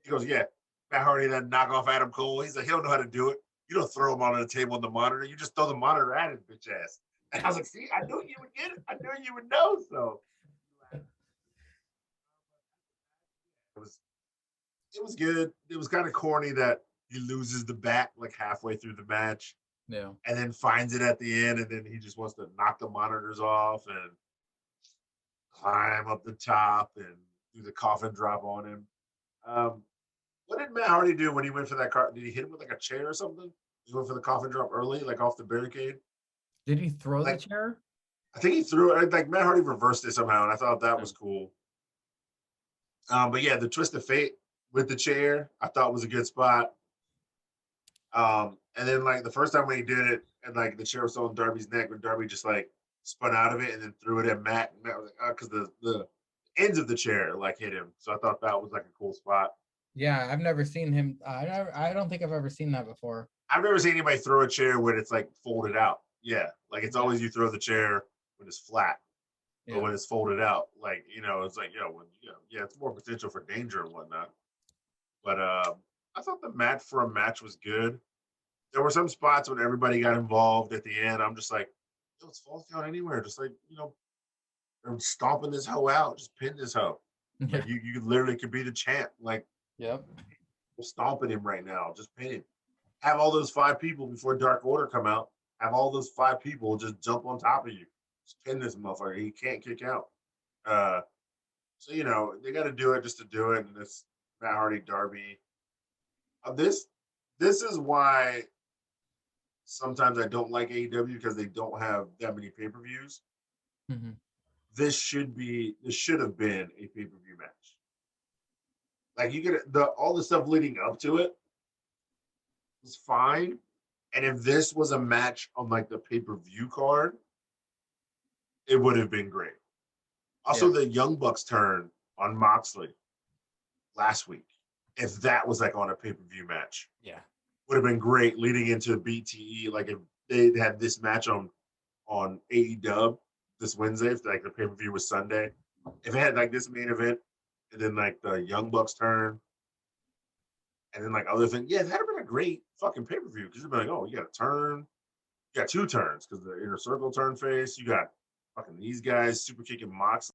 He goes, "Yeah." Matt Hardy then knock off Adam Cole. He's like, "He don't know how to do it. You don't throw him on the table on the monitor. You just throw the monitor at his bitch ass." And I was like, "See, I knew you would get it. I knew you would know." So it was good. It was kind of corny that he loses the bat like halfway through the match Yeah. and then finds it at the end, and then he just wants to knock the monitors off and climb up the top and do the coffin drop on him. What did Matt Hardy do when he went for that car? Did he hit him with like a chair or something? He went for the coffin drop early, like off the barricade. Did he throw the Like- chair? I think he threw it. Like Matt Hardy reversed it somehow, and I thought that was cool. But yeah, the twist of fate with the chair, I thought was a good spot. And then like the first time when he did it, and like the chair was on Darby's neck, when Darby just like spun out of it and then threw it at Matt, and Matt was like, because the ends of the chair like hit him. So I thought that was like a cool spot. Yeah, I've never seen him. I don't think I've ever seen that before. I've never seen anybody throw a chair when it's like folded out. Yeah, like it's always you throw the chair when it's flat, but when it's folded out, like it's like it's more potential for danger and whatnot. But I thought the match for a match was good. There were some spots when everybody got involved at the end. I'm just like, it's falls down anywhere. Just like they're stomping this hoe out. Just pin this hoe. Yeah. Like you literally could be the champ. Like Yep. we're stomping him right now. Just pin him. Have all those 5 people before Dark Order come out. Have all those 5 people just jump on top of you. Just pin this motherfucker. He can't kick out. So they got to do it just to do it. And this Matt Hardy Darby. This is why sometimes I don't like AEW because they don't have that many pay-per-views. Mhm. This should have been a pay-per-view match. Like you get all the stuff leading up to it was fine. And if this was a match on like the pay-per-view card, it would have been great. Also, the Young Bucks turn on Moxley last week, if that was like on a pay-per-view match, would have been great leading into BTE. Like if they had this match on AEW this Wednesday, if like the pay-per-view was Sunday, if it had like this main event and then like the Young Bucks turn and then like other things, that'd have been a great fucking pay-per-view because you'd be like, oh, you got a turn, you got 2 turns because the Inner Circle turn face, you got fucking these guys super kicking Moxley.